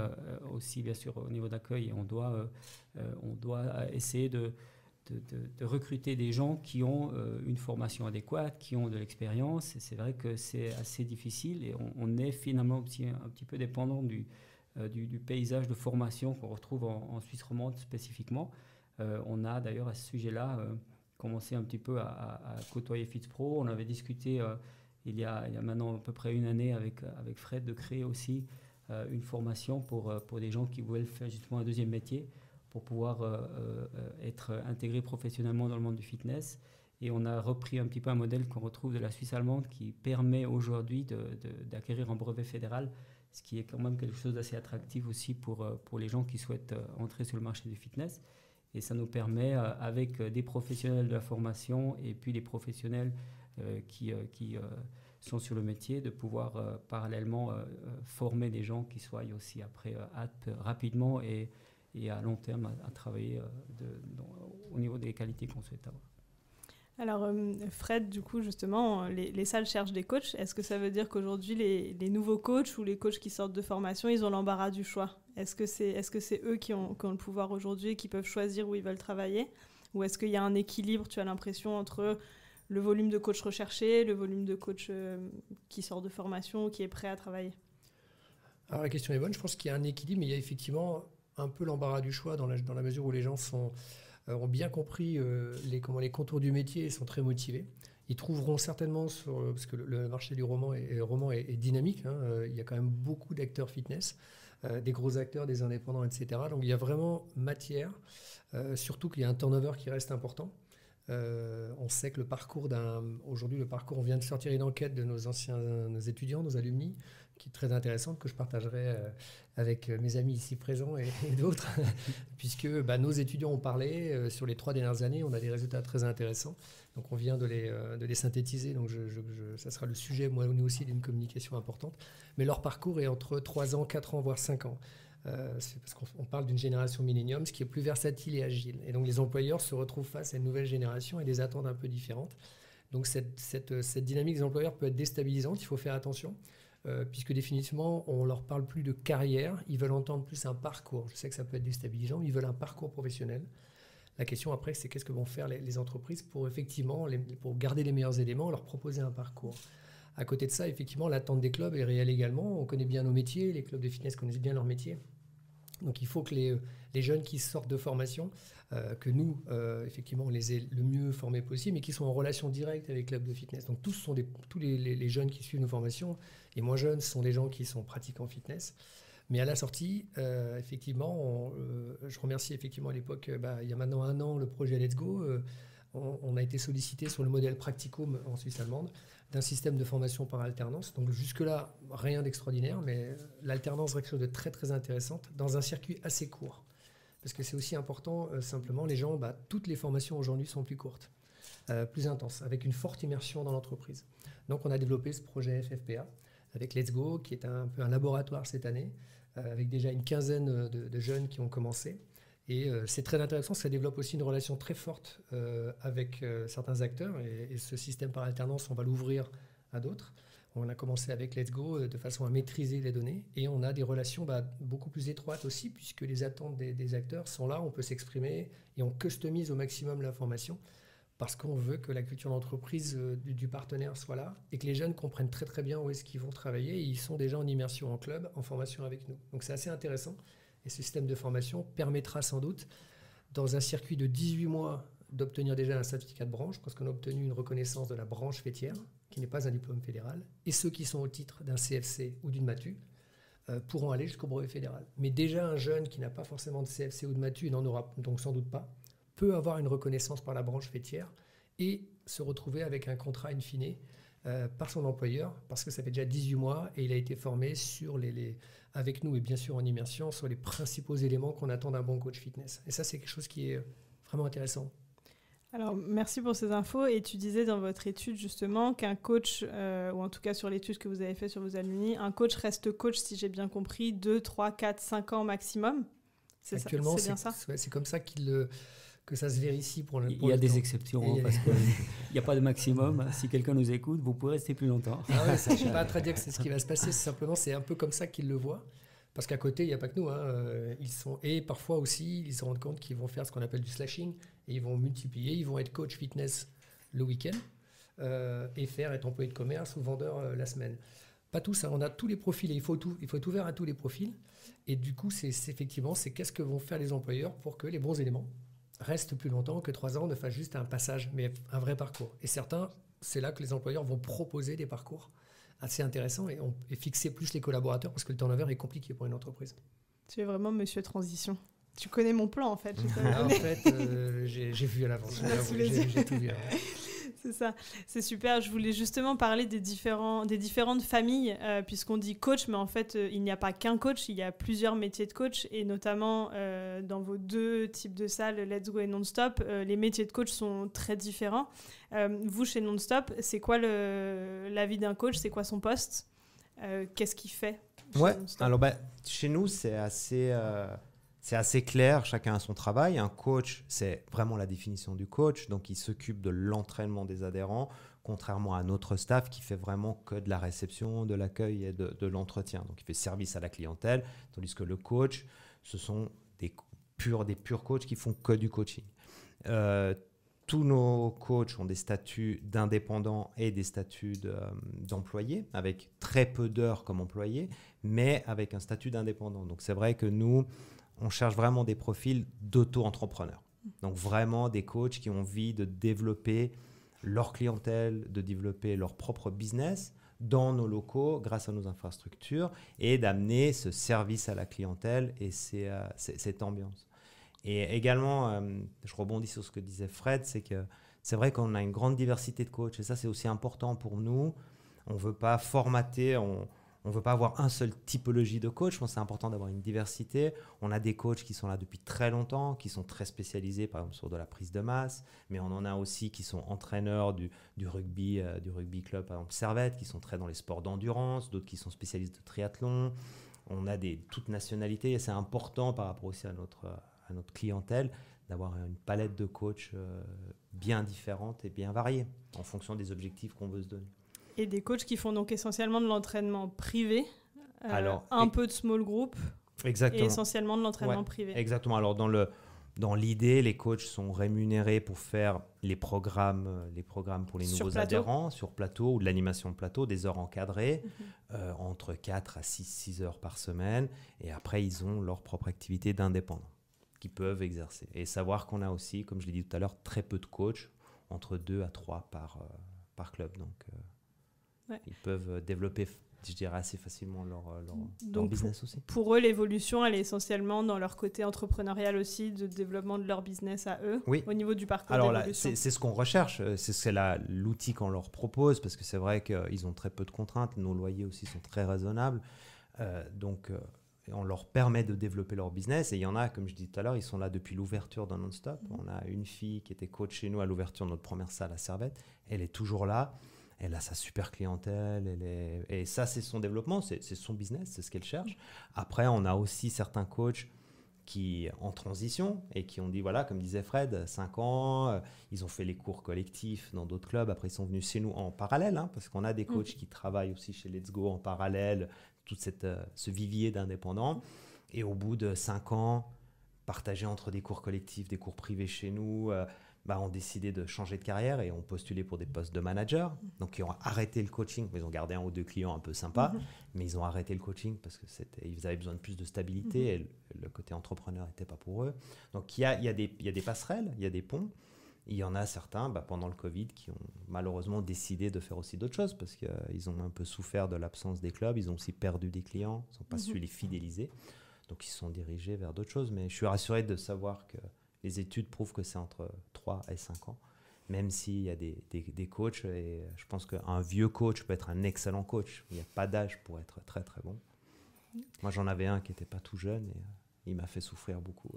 aussi, bien sûr, au niveau d'accueil, on doit essayer de recruter des gens qui ont une formation adéquate, qui ont de l'expérience. Et c'est vrai que c'est assez difficile et on est finalement un petit peu dépendant du paysage de formation qu'on retrouve en Suisse romande spécifiquement. On a d'ailleurs à ce sujet-là, commencé un petit peu à côtoyer FitzPro. On avait discuté il y a maintenant à peu près une année avec Fred de créer aussi une formation pour des gens qui veulent faire justement un deuxième métier pour pouvoir être intégrés professionnellement dans le monde du fitness. Et on a repris un petit peu un modèle qu'on retrouve de la Suisse allemande qui permet aujourd'hui d'acquérir un brevet fédéral, ce qui est quand même quelque chose d'assez attractif aussi pour les gens qui souhaitent entrer sur le marché du fitness. Et ça nous permet, avec des professionnels de la formation et puis des professionnels qui sont sur le métier, de pouvoir parallèlement former des gens qui soient aussi après aptes rapidement et à long terme à travailler au niveau des qualités qu'on souhaite avoir. Alors Fred, du coup justement, les salles cherchent des coachs. Est-ce que ça veut dire qu'aujourd'hui les nouveaux coachs ou les coachs qui sortent de formation, ils ont l'embarras du choix? Est-ce que c'est eux qui ont le pouvoir aujourd'hui et qui peuvent choisir où ils veulent travailler? Ou est-ce qu'il y a un équilibre, tu as l'impression, entre le volume de coachs recherchés, le volume de coachs qui sort de formation, qui est prêt à travailler? Alors la question est bonne, je pense qu'il y a un équilibre, mais il y a effectivement un peu l'embarras du choix dans la mesure où les gens ont bien compris les contours du métier et sont très motivés. Ils trouveront certainement, parce que le marché du roman est dynamique, hein, il y a quand même beaucoup d'acteurs fitness, des gros acteurs, des indépendants, etc. Donc il y a vraiment matière, surtout qu'il y a un turnover qui reste important. On sait que aujourd'hui, on vient de sortir une enquête de nos étudiants, nos alumni, qui est très intéressante, que je partagerai avec mes amis ici présents et d'autres, puisque nos étudiants ont parlé sur les 3 dernières années, on a des résultats très intéressants, donc on vient de les synthétiser, donc ça sera le sujet, nous aussi, d'une communication importante, mais leur parcours est entre 3 ans, 4 ans, voire 5 ans. C'est parce qu'on parle d'une génération millennium, ce qui est plus versatile et agile. Et donc les employeurs se retrouvent face à une nouvelle génération et des attentes un peu différentes. Donc cette dynamique des employeurs peut être déstabilisante, il faut faire attention, puisque définitivement on ne leur parle plus de carrière, ils veulent entendre plus un parcours. Je sais que ça peut être déstabilisant, mais ils veulent un parcours professionnel. La question après, c'est qu'est-ce que vont faire les entreprises pour effectivement, pour garder les meilleurs éléments, leur proposer un parcours. À côté de ça, effectivement, l'attente des clubs est réelle également. On connaît bien nos métiers, les clubs de fitness connaissent bien leur métier. Donc il faut que les jeunes qui sortent de formation, que nous, effectivement, on les ait le mieux formés possible, mais qui sont en relation directe avec les clubs de fitness. Donc tous les jeunes qui suivent nos formations, les moins jeunes, sont des gens qui sont pratiquants fitness. Mais à la sortie, effectivement, je remercie effectivement à l'époque, il y a maintenant 1 an, le projet Let's Go. On a été sollicité sur le modèle Practicum en Suisse allemande, d'un système de formation par alternance. Donc jusque-là, rien d'extraordinaire, mais l'alternance est quelque chose de très très intéressante dans un circuit assez court. Parce que c'est aussi important, simplement, les gens, toutes les formations aujourd'hui sont plus courtes, plus intenses, avec une forte immersion dans l'entreprise. Donc on a développé ce projet FFPA avec Let's Go, qui est un peu un laboratoire cette année, avec déjà une quinzaine de jeunes qui ont commencé. Et c'est très intéressant, ça développe aussi une relation très forte avec certains acteurs. Et ce système par alternance, on va l'ouvrir à d'autres. On a commencé avec Let's Go de façon à maîtriser les données. Et on a des relations beaucoup plus étroites aussi, puisque les attentes des acteurs sont là, on peut s'exprimer et on customise au maximum l'information, parce qu'on veut que la culture d'entreprise du partenaire soit là et que les jeunes comprennent très très bien où est-ce qu'ils vont travailler. Et ils sont déjà en immersion en club, en formation avec nous. Donc c'est assez intéressant. Et ce système de formation permettra sans doute, dans un circuit de 18 mois, d'obtenir déjà un certificat de branche, parce qu'on a obtenu une reconnaissance de la branche faîtière, qui n'est pas un diplôme fédéral. Et ceux qui sont au titre d'un CFC ou d'une MATU pourront aller jusqu'au brevet fédéral. Mais déjà, un jeune qui n'a pas forcément de CFC ou de MATU, n'en aura donc sans doute pas, peut avoir une reconnaissance par la branche faîtière et se retrouver avec un contrat in fine par son employeur, parce que ça fait déjà 18 mois et il a été formé sur avec nous et bien sûr en immersion sur les principaux éléments qu'on attend d'un bon coach fitness. Et ça, c'est quelque chose qui est vraiment intéressant. Alors, merci pour ces infos. Et tu disais dans votre étude justement qu'un coach, ou en tout cas sur l'étude que vous avez faite sur vos alumni, un coach reste coach, si j'ai bien compris, 2, 3, 4, 5 ans maximum. Actuellement, c'est bien ça. C'est comme ça que ça se vérifie pour le Il y a des exceptions, parce qu'il n'y a pas de maximum. Si quelqu'un nous écoute, vous pouvez rester plus longtemps. Ah ouais, je ne suis pas très dire que c'est ce qui va se passer, c'est un peu comme ça qu'ils le voient. Parce qu'à côté, il n'y a pas que nous. Et parfois aussi, ils se rendent compte qu'ils vont faire ce qu'on appelle du slashing, et ils vont multiplier, ils vont être coach fitness le week-end, et être employé de commerce ou vendeur la semaine. Pas tous, on a tous les profils, et il faut être ouvert à tous les profils. Et du coup, c'est effectivement, qu'est-ce que vont faire les employeurs pour que les bons éléments restent plus longtemps, que 3 ans, ne fassent juste un passage, mais un vrai parcours. Et certains, c'est là que les employeurs vont proposer des parcours assez intéressants et fixer plus les collaborateurs parce que le turnover est compliqué pour une entreprise. Tu es vraiment monsieur transition. Tu connais mon plan en fait. En fait, j'ai vu à l'avance. J'ai tout vu à l'avance. C'est ça, c'est super. Je voulais justement parler des différentes familles, puisqu'on dit coach, mais en fait, il n'y a pas qu'un coach, il y a plusieurs métiers de coach, et notamment dans vos 2 types de salles, Let's Go et Non-Stop, les métiers de coach sont très différents. Vous, chez Non-Stop, c'est quoi la vie d'un coach? C'est quoi son poste? Qu'est-ce qu'il fait Ouais, alors chez nous, c'est assez clair, chacun a son travail. Un coach, c'est vraiment la définition du coach. Donc, il s'occupe de l'entraînement des adhérents, contrairement à notre staff qui fait vraiment que de la réception, de l'accueil et de l'entretien. Donc, il fait service à la clientèle, tandis que le coach, ce sont des purs coachs qui font que du coaching. Tous nos coachs ont des statuts d'indépendants et des statuts d'employés, avec très peu d'heures comme employés, mais avec un statut d'indépendant. Donc, c'est vrai que nous, on cherche vraiment des profils d'auto-entrepreneurs. Donc, vraiment des coachs qui ont envie de développer leur clientèle, de développer leur propre business dans nos locaux grâce à nos infrastructures et d'amener ce service à la clientèle et cette ambiance. Et également, je rebondis sur ce que disait Fred, c'est que c'est vrai qu'on a une grande diversité de coachs et ça, c'est aussi important pour nous. On ne veut pas formater, on ne veut pas avoir un seul typologie de coach. Je pense que c'est important d'avoir une diversité. On a des coachs qui sont là depuis très longtemps, qui sont très spécialisés, par exemple, sur de la prise de masse. Mais on en a aussi qui sont entraîneurs du rugby club, par exemple, Servette, qui sont très dans les sports d'endurance, d'autres qui sont spécialistes de triathlon. On a toutes nationalités et c'est important par rapport aussi à notre clientèle d'avoir une palette de coachs bien différente et bien variée en fonction des objectifs qu'on veut se donner. Et des coachs qui font donc essentiellement de l'entraînement privé, Alors, peu de small group, exactement. Et essentiellement de l'entraînement privé. Exactement. Alors, dans l'idée, les coachs sont rémunérés pour faire les programmes pour les nouveaux adhérents sur plateau ou de l'animation de plateau, des heures encadrées, entre 4 à 6 heures par semaine. Et après, ils ont leur propre activité d'indépendant qu'ils peuvent exercer. Et savoir qu'on a aussi, comme je l'ai dit tout à l'heure, très peu de coachs, entre 2 à 3 par club. Donc, ils peuvent développer, je dirais, assez facilement leur business aussi. Pour eux, l'évolution, elle est essentiellement dans leur côté entrepreneurial aussi, de développement de leur business à eux, au niveau du parcours d'évolution. C'est ce qu'on recherche, c'est l'outil qu'on leur propose, parce que c'est vrai qu'ils ont très peu de contraintes, nos loyers aussi sont très raisonnables, donc on leur permet de développer leur business, et il y en a, comme je disais tout à l'heure, ils sont là depuis l'ouverture de Non-Stop. On a une fille qui était coach chez nous à l'ouverture de notre première salle à Servette, elle est toujours là. Elle a sa super clientèle, et ça, c'est son développement, c'est son business, c'est ce qu'elle cherche. Après, on a aussi certains coachs qui en transition et qui ont dit, voilà, comme disait Fred, 5 ans, ils ont fait les cours collectifs dans d'autres clubs, après ils sont venus chez nous en parallèle, parce qu'on a des coachs qui travaillent aussi chez Let's Go en parallèle, tout ce vivier d'indépendants. Et au bout de 5 ans, partagés entre des cours collectifs, des cours privés chez nous, ont décidé de changer de carrière et ont postulé pour des postes de manager. Donc, ils ont arrêté le coaching. Ils ont gardé 1 ou 2 clients un peu sympas, mais ils ont arrêté le coaching parce qu'ils avaient besoin de plus de stabilité et le côté entrepreneur n'était pas pour eux. Donc, il y a des passerelles, il y a des ponts. Il y en a certains, pendant le Covid, qui ont malheureusement décidé de faire aussi d'autres choses parce qu'ils ont un peu souffert de l'absence des clubs. Ils ont aussi perdu des clients, ils n'ont pas su les fidéliser. Donc, ils se sont dirigés vers d'autres choses. Mais je suis rassuré de savoir que les études prouvent que c'est entre 3 et 5 ans, même s'il y a des coachs. Et je pense qu'un vieux coach peut être un excellent coach. Il n'y a pas d'âge pour être très, très bon. Moi, j'en avais un qui n'était pas tout jeune et il m'a fait souffrir beaucoup.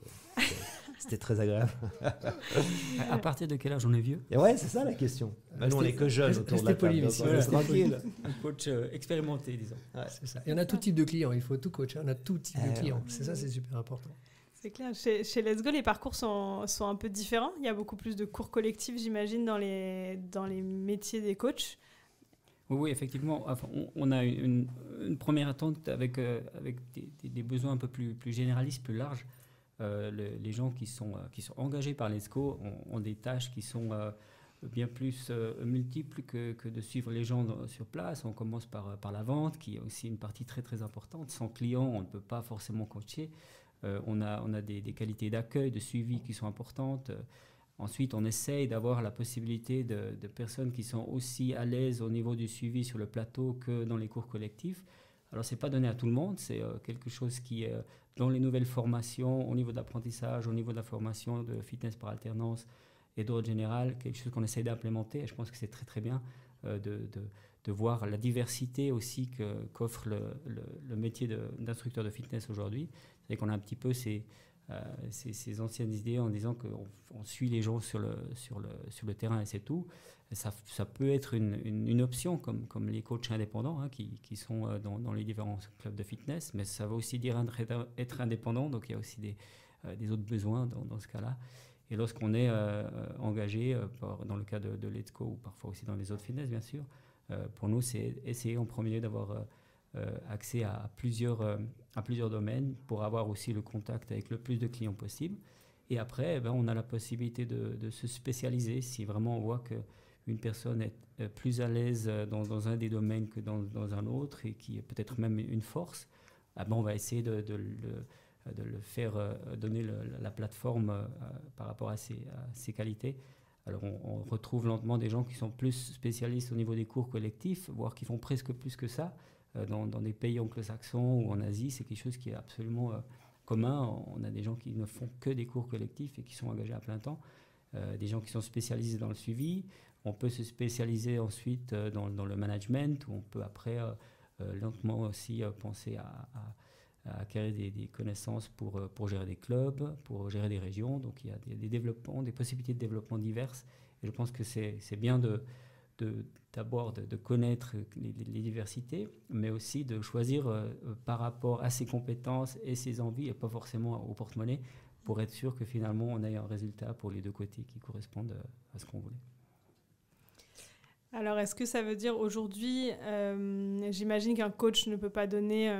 C'était très agréable. À partir de quel âge on est vieux? Et ouais, c'est ça la question. Nous, on n'est que jeunes autour de la table. C'est tranquille. Un coach expérimenté, disons. Ouais, c'est ça. Il y en a tout type de clients. Il faut tout coach. On a tout type de clients. C'est ça, c'est super important. C'est clair. Chez Let's Go, les parcours sont un peu différents. Il y a beaucoup plus de cours collectifs, j'imagine, dans les métiers des coachs. Oui, effectivement. Enfin, on a une première attente avec des besoins un peu plus généralistes, plus larges. Les gens qui sont engagés par Let's Go ont des tâches qui sont bien plus multiples que de suivre les gens sur place. On commence par la vente, qui est aussi une partie très, très importante. Sans client, on ne peut pas forcément coacher. On a des qualités d'accueil, de suivi qui sont importantes. Ensuite, on essaye d'avoir la possibilité de personnes qui sont aussi à l'aise au niveau du suivi sur le plateau que dans les cours collectifs. Alors, ce n'est pas donné à tout le monde, c'est quelque chose qui est dans les nouvelles formations, au niveau de l'apprentissage, au niveau de la formation de fitness par alternance et d'ordre général, quelque chose qu'on essaye d'implémenter. Et je pense que c'est très, très bien de voir la diversité aussi qu'offre le métier d'instructeur de fitness aujourd'hui. C'est qu'on a un petit peu ces anciennes idées en disant qu'on suit les gens sur le terrain et c'est tout. Ça peut être une option comme les coachs indépendants qui sont dans les différents clubs de fitness, mais ça veut aussi dire être indépendant, donc il y a aussi des autres besoins dans ce cas-là. Et lorsqu'on est engagé, dans le cas de Let's Go ou parfois aussi dans les autres fitness bien sûr, pour nous c'est essayer en premier lieu d'avoir accès à plusieurs domaines pour avoir aussi le contact avec le plus de clients possible. Et après, on a la possibilité de se spécialiser si vraiment on voit qu'une personne est plus à l'aise dans un des domaines que dans un autre et qui est peut-être même une force. On va essayer de le faire donner la plateforme par rapport à ses qualités. Alors on retrouve lentement des gens qui sont plus spécialistes au niveau des cours collectifs, voire qui font presque plus que ça. Dans des pays anglo-saxons ou en Asie, c'est quelque chose qui est absolument commun. On a des gens qui ne font que des cours collectifs et qui sont engagés à plein temps. Des gens qui sont spécialisés dans le suivi. On peut se spécialiser ensuite dans le management, où on peut après lentement aussi penser à acquérir des connaisses pour gérer des clubs, pour gérer des régions. Donc il y a des développements, des possibilités de développement diverses. Et je pense que c'est bien d'abord de connaître les diversités, mais aussi de choisir par rapport à ses compétences et ses envies, et pas forcément au porte-monnaie, pour être sûr que finalement on ait un résultat pour les deux côtés qui correspondent à ce qu'on voulait. Alors, est-ce que ça veut dire aujourd'hui, j'imagine qu'un coach ne peut pas donner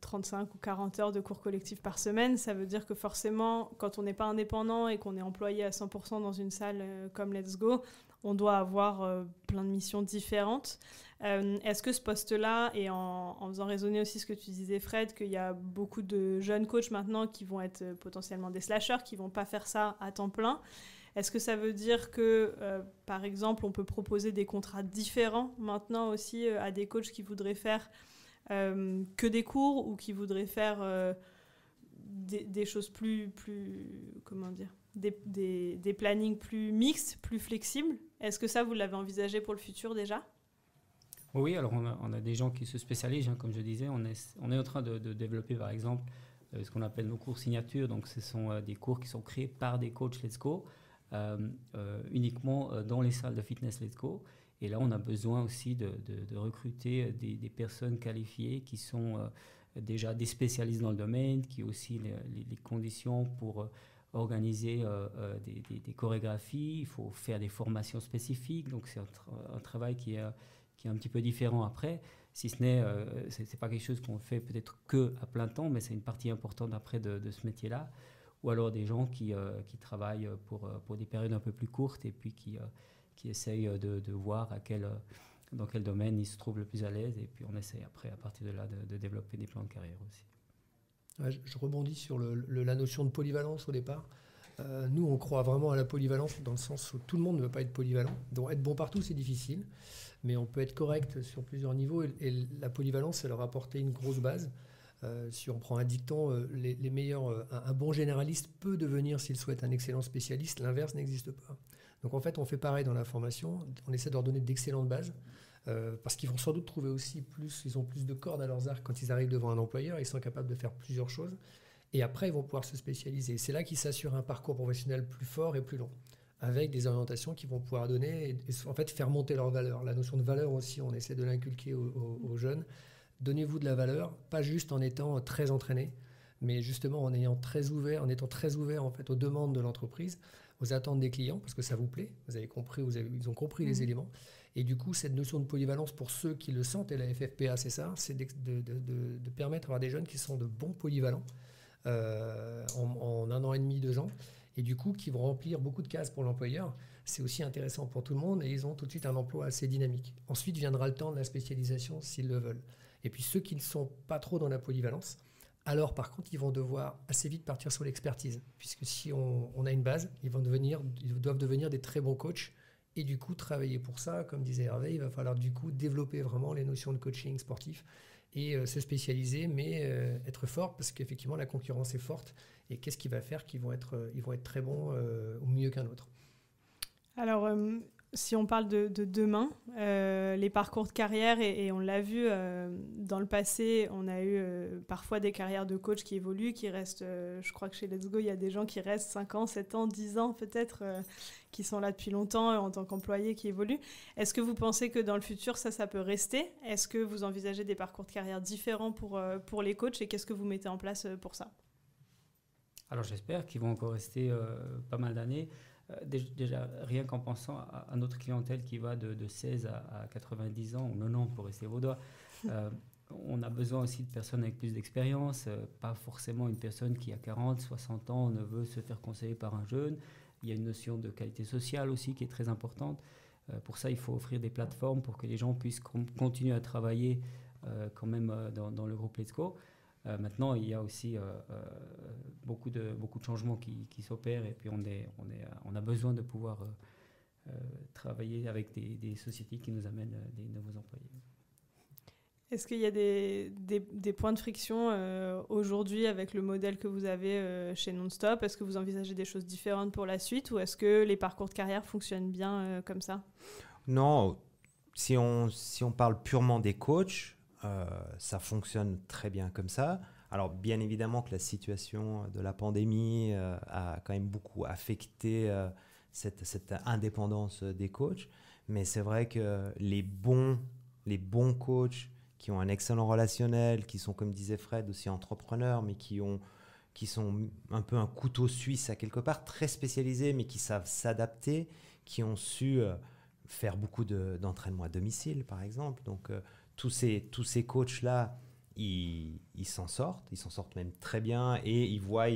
35 ou 40 heures de cours collectifs par semaine. Ça veut dire que forcément, quand on n'est pas indépendant et qu'on est employé à 100% dans une salle comme Let's Go, on doit avoir plein de missions différentes. Est-ce que ce poste-là, et en faisant résonner aussi ce que tu disais Fred, qu'il y a beaucoup de jeunes coachs maintenant qui vont être potentiellement des slashers, qui ne vont pas faire ça à temps plein, est-ce que ça veut dire que, par exemple, on peut proposer des contrats différents maintenant aussi à des coachs qui voudraient faire que des cours ou qui voudraient faire des choses plus comment dire, des plannings plus mixtes, plus flexibles? Est-ce que ça, vous l'avez envisagé pour le futur déjà? Oui, alors on a des gens qui se spécialisent, comme je disais. On est en train de développer, par exemple, ce qu'on appelle nos cours signatures. Donc, ce sont des cours qui sont créés par des coachs Let's Go, uniquement dans les salles de fitness Let's Go. Et là, on a besoin aussi de recruter des personnes qualifiées qui sont déjà des spécialistes dans le domaine, qui ont aussi les conditions pour organiser des chorégraphies. Il faut faire des formations spécifiques. Donc, c'est un travail qui est un petit peu différent après. Si ce n'est, c'est pas quelque chose qu'on fait peut-être que à plein temps, mais c'est une partie importante après de ce métier-là. Ou alors des gens qui travaillent pour des périodes un peu plus courtes et puis qui essayent de voir dans quel domaine ils se trouvent le plus à l'aise. Et puis on essaie après, à partir de là, de développer des plans de carrière aussi. Ouais, je rebondis sur la notion de polyvalence au départ. Nous, on croit vraiment à la polyvalence dans le sens où tout le monde ne veut pas être polyvalent. Donc être bon partout, c'est difficile. Mais on peut être correct sur plusieurs niveaux. Et la polyvalence, ça leur a apporté une grosse base. Si on prend un dicton, les meilleurs, un bon généraliste peut devenir, s'il souhaite, un excellent spécialiste. L'inverse n'existe pas. Donc en fait, on fait pareil dans la formation. On essaie de leur donner d'excellentes bases parce qu'ils vont sans doute trouver aussi ils ont plus de cordes à leurs arcs quand ils arrivent devant un employeur. Ils sont capables de faire plusieurs choses. Et après, ils vont pouvoir se spécialiser. C'est là qu'ils s'assurent un parcours professionnel plus fort et plus long, avec des orientations qu'ils vont pouvoir donner et en fait faire monter leur valeur. La notion de valeur aussi, on essaie de l'inculquer aux jeunes. Donnez-vous de la valeur, pas juste en étant très entraîné, mais justement en étant très ouvert en fait aux demandes de l'entreprise, aux attentes des clients, parce que ça vous plaît, vous avez compris, ils ont compris les éléments. Et du coup, cette notion de polyvalence, pour ceux qui le sentent, et la FFPA, c'est ça, c'est de permettre à des jeunes qui sont de bons polyvalents en 1 an et demi, 2 ans, et du coup, qui vont remplir beaucoup de cases pour l'employeur. C'est aussi intéressant pour tout le monde, et ils ont tout de suite un emploi assez dynamique. Ensuite viendra le temps de la spécialisation, s'ils le veulent. Et puis ceux qui ne sont pas trop dans la polyvalence, Alors, par contre, ils vont devoir assez vite partir sur l'expertise, puisque si on a une base, ils doivent devenir des très bons coachs. Et du coup, travailler pour ça, comme disait Hervé, il va falloir du coup développer vraiment les notions de coaching sportif et se spécialiser, mais être fort, parce qu'effectivement, la concurrence est forte. Et qu'est-ce qui va faire qu'ils vont être très bons ou mieux qu'un autre? Alors, si on parle de demain, les parcours de carrière, et on l'a vu dans le passé, on a eu parfois des carrières de coach qui évoluent, qui restent, je crois que chez Let's Go, il y a des gens qui restent 5 ans, 7 ans, 10 ans peut-être, qui sont là depuis longtemps en tant qu'employés, qui évoluent. Est-ce que vous pensez que dans le futur, ça peut rester? Est-ce que vous envisagez des parcours de carrière différents pour les coachs, et qu'est-ce que vous mettez en place pour ça? Alors j'espère qu'ils vont encore rester pas mal d'années. Déjà, rien qu'en pensant à notre clientèle qui va de 16 à 90 ans, ou 90 pour rester vaudois, on a besoin aussi de personnes avec plus d'expérience, pas forcément une personne qui a 40, 60 ans ne veut se faire conseiller par un jeune. Il y a une notion de qualité sociale aussi qui est très importante. Pour ça, il faut offrir des plateformes pour que les gens puissent continuer à travailler quand même dans le groupe Let's Go. Maintenant, il y a aussi beaucoup de changements qui s'opèrent, et puis on a besoin de pouvoir travailler avec des sociétés qui nous amènent des nouveaux employés. Est-ce qu'il y a des points de friction aujourd'hui avec le modèle que vous avez chez Non-Stop? Est-ce que vous envisagez des choses différentes pour la suite, ou est-ce que les parcours de carrière fonctionnent bien comme ça? Non, si on parle purement des coachs, ça fonctionne très bien comme ça. Alors, bien évidemment que la situation de la pandémie a quand même beaucoup affecté cette indépendance des coachs. Mais c'est vrai que les bons coachs qui ont un excellent relationnel, qui sont, comme disait Fred, aussi entrepreneurs, mais qui sont un peu un couteau suisse à quelque part, très spécialisés, mais qui savent s'adapter, qui ont su faire beaucoup d'entraînement à domicile, par exemple. Donc, tous ces coachs-là, ils s'en sortent même très bien, et ils voient,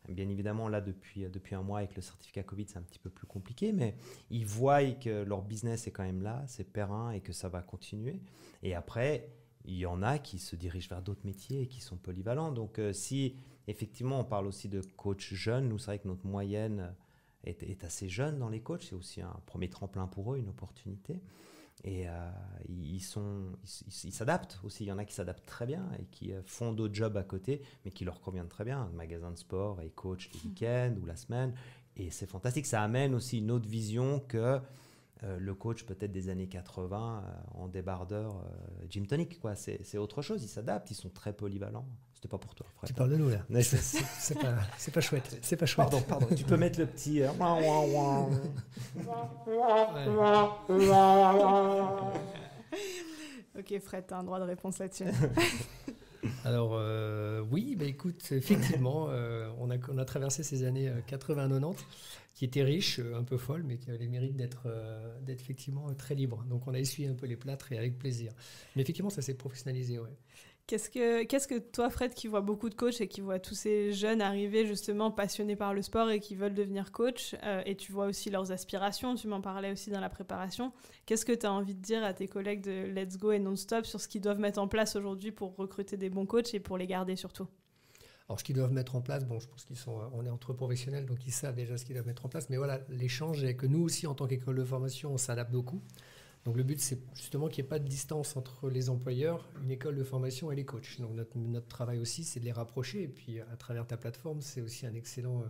bien évidemment, là, depuis un mois, avec le certificat Covid, c'est un petit peu plus compliqué, mais ils voient que leur business est quand même là, c'est périn, et que ça va continuer. Et après, il y en a qui se dirigent vers d'autres métiers et qui sont polyvalents. Donc, si effectivement, on parle aussi de coachs jeunes, nous, c'est vrai que notre moyenne est assez jeune dans les coachs, c'est aussi un premier tremplin pour eux, une opportunité. Et ils s'adaptent aussi. Il y en a qui s'adaptent très bien et qui font d'autres jobs à côté, mais qui leur conviennent très bien. Un magasin de sport et coach les week-ends ou la semaine. Et c'est fantastique. Ça amène aussi une autre vision que le coach peut-être des années 80 en débardeur gym tonic, quoi. C'est autre chose. Ils s'adaptent. Ils sont très polyvalents. C'était pas pour toi, Fred. Tu parles de nous, là. C'est pas chouette. C'est pas chouette. Pardon. Tu peux mettre le petit... Ok, Fred, tu as un droit de réponse là-dessus. Alors, oui, bah, écoute, effectivement, on a traversé ces années 80-90, qui étaient riches, un peu folles, mais qui avaient le mérite d'être effectivement très libres. Donc, on a essuyé un peu les plâtres, et avec plaisir. Mais effectivement, ça s'est professionnalisé, ouais. Qu'est-ce que toi, Fred, qui vois beaucoup de coachs et qui vois tous ces jeunes arriver justement passionnés par le sport et qui veulent devenir coach, et tu vois aussi leurs aspirations, tu m'en parlais aussi dans la préparation, qu'est-ce que tu as envie de dire à tes collègues de Let's Go et Non-Stop sur ce qu'ils doivent mettre en place aujourd'hui pour recruter des bons coachs et pour les garder surtout? Alors, ce qu'ils doivent mettre en place, bon, je pense on est entre professionnels, donc ils savent déjà ce qu'ils doivent mettre en place, mais voilà, l'échange est que nous aussi, en tant qu'école de formation, on s'adapte beaucoup. Donc le but, c'est justement qu'il n'y ait pas de distance entre les employeurs, une école de formation et les coachs. Donc notre travail aussi, c'est de les rapprocher. Et puis à travers ta plateforme, c'est aussi un excellent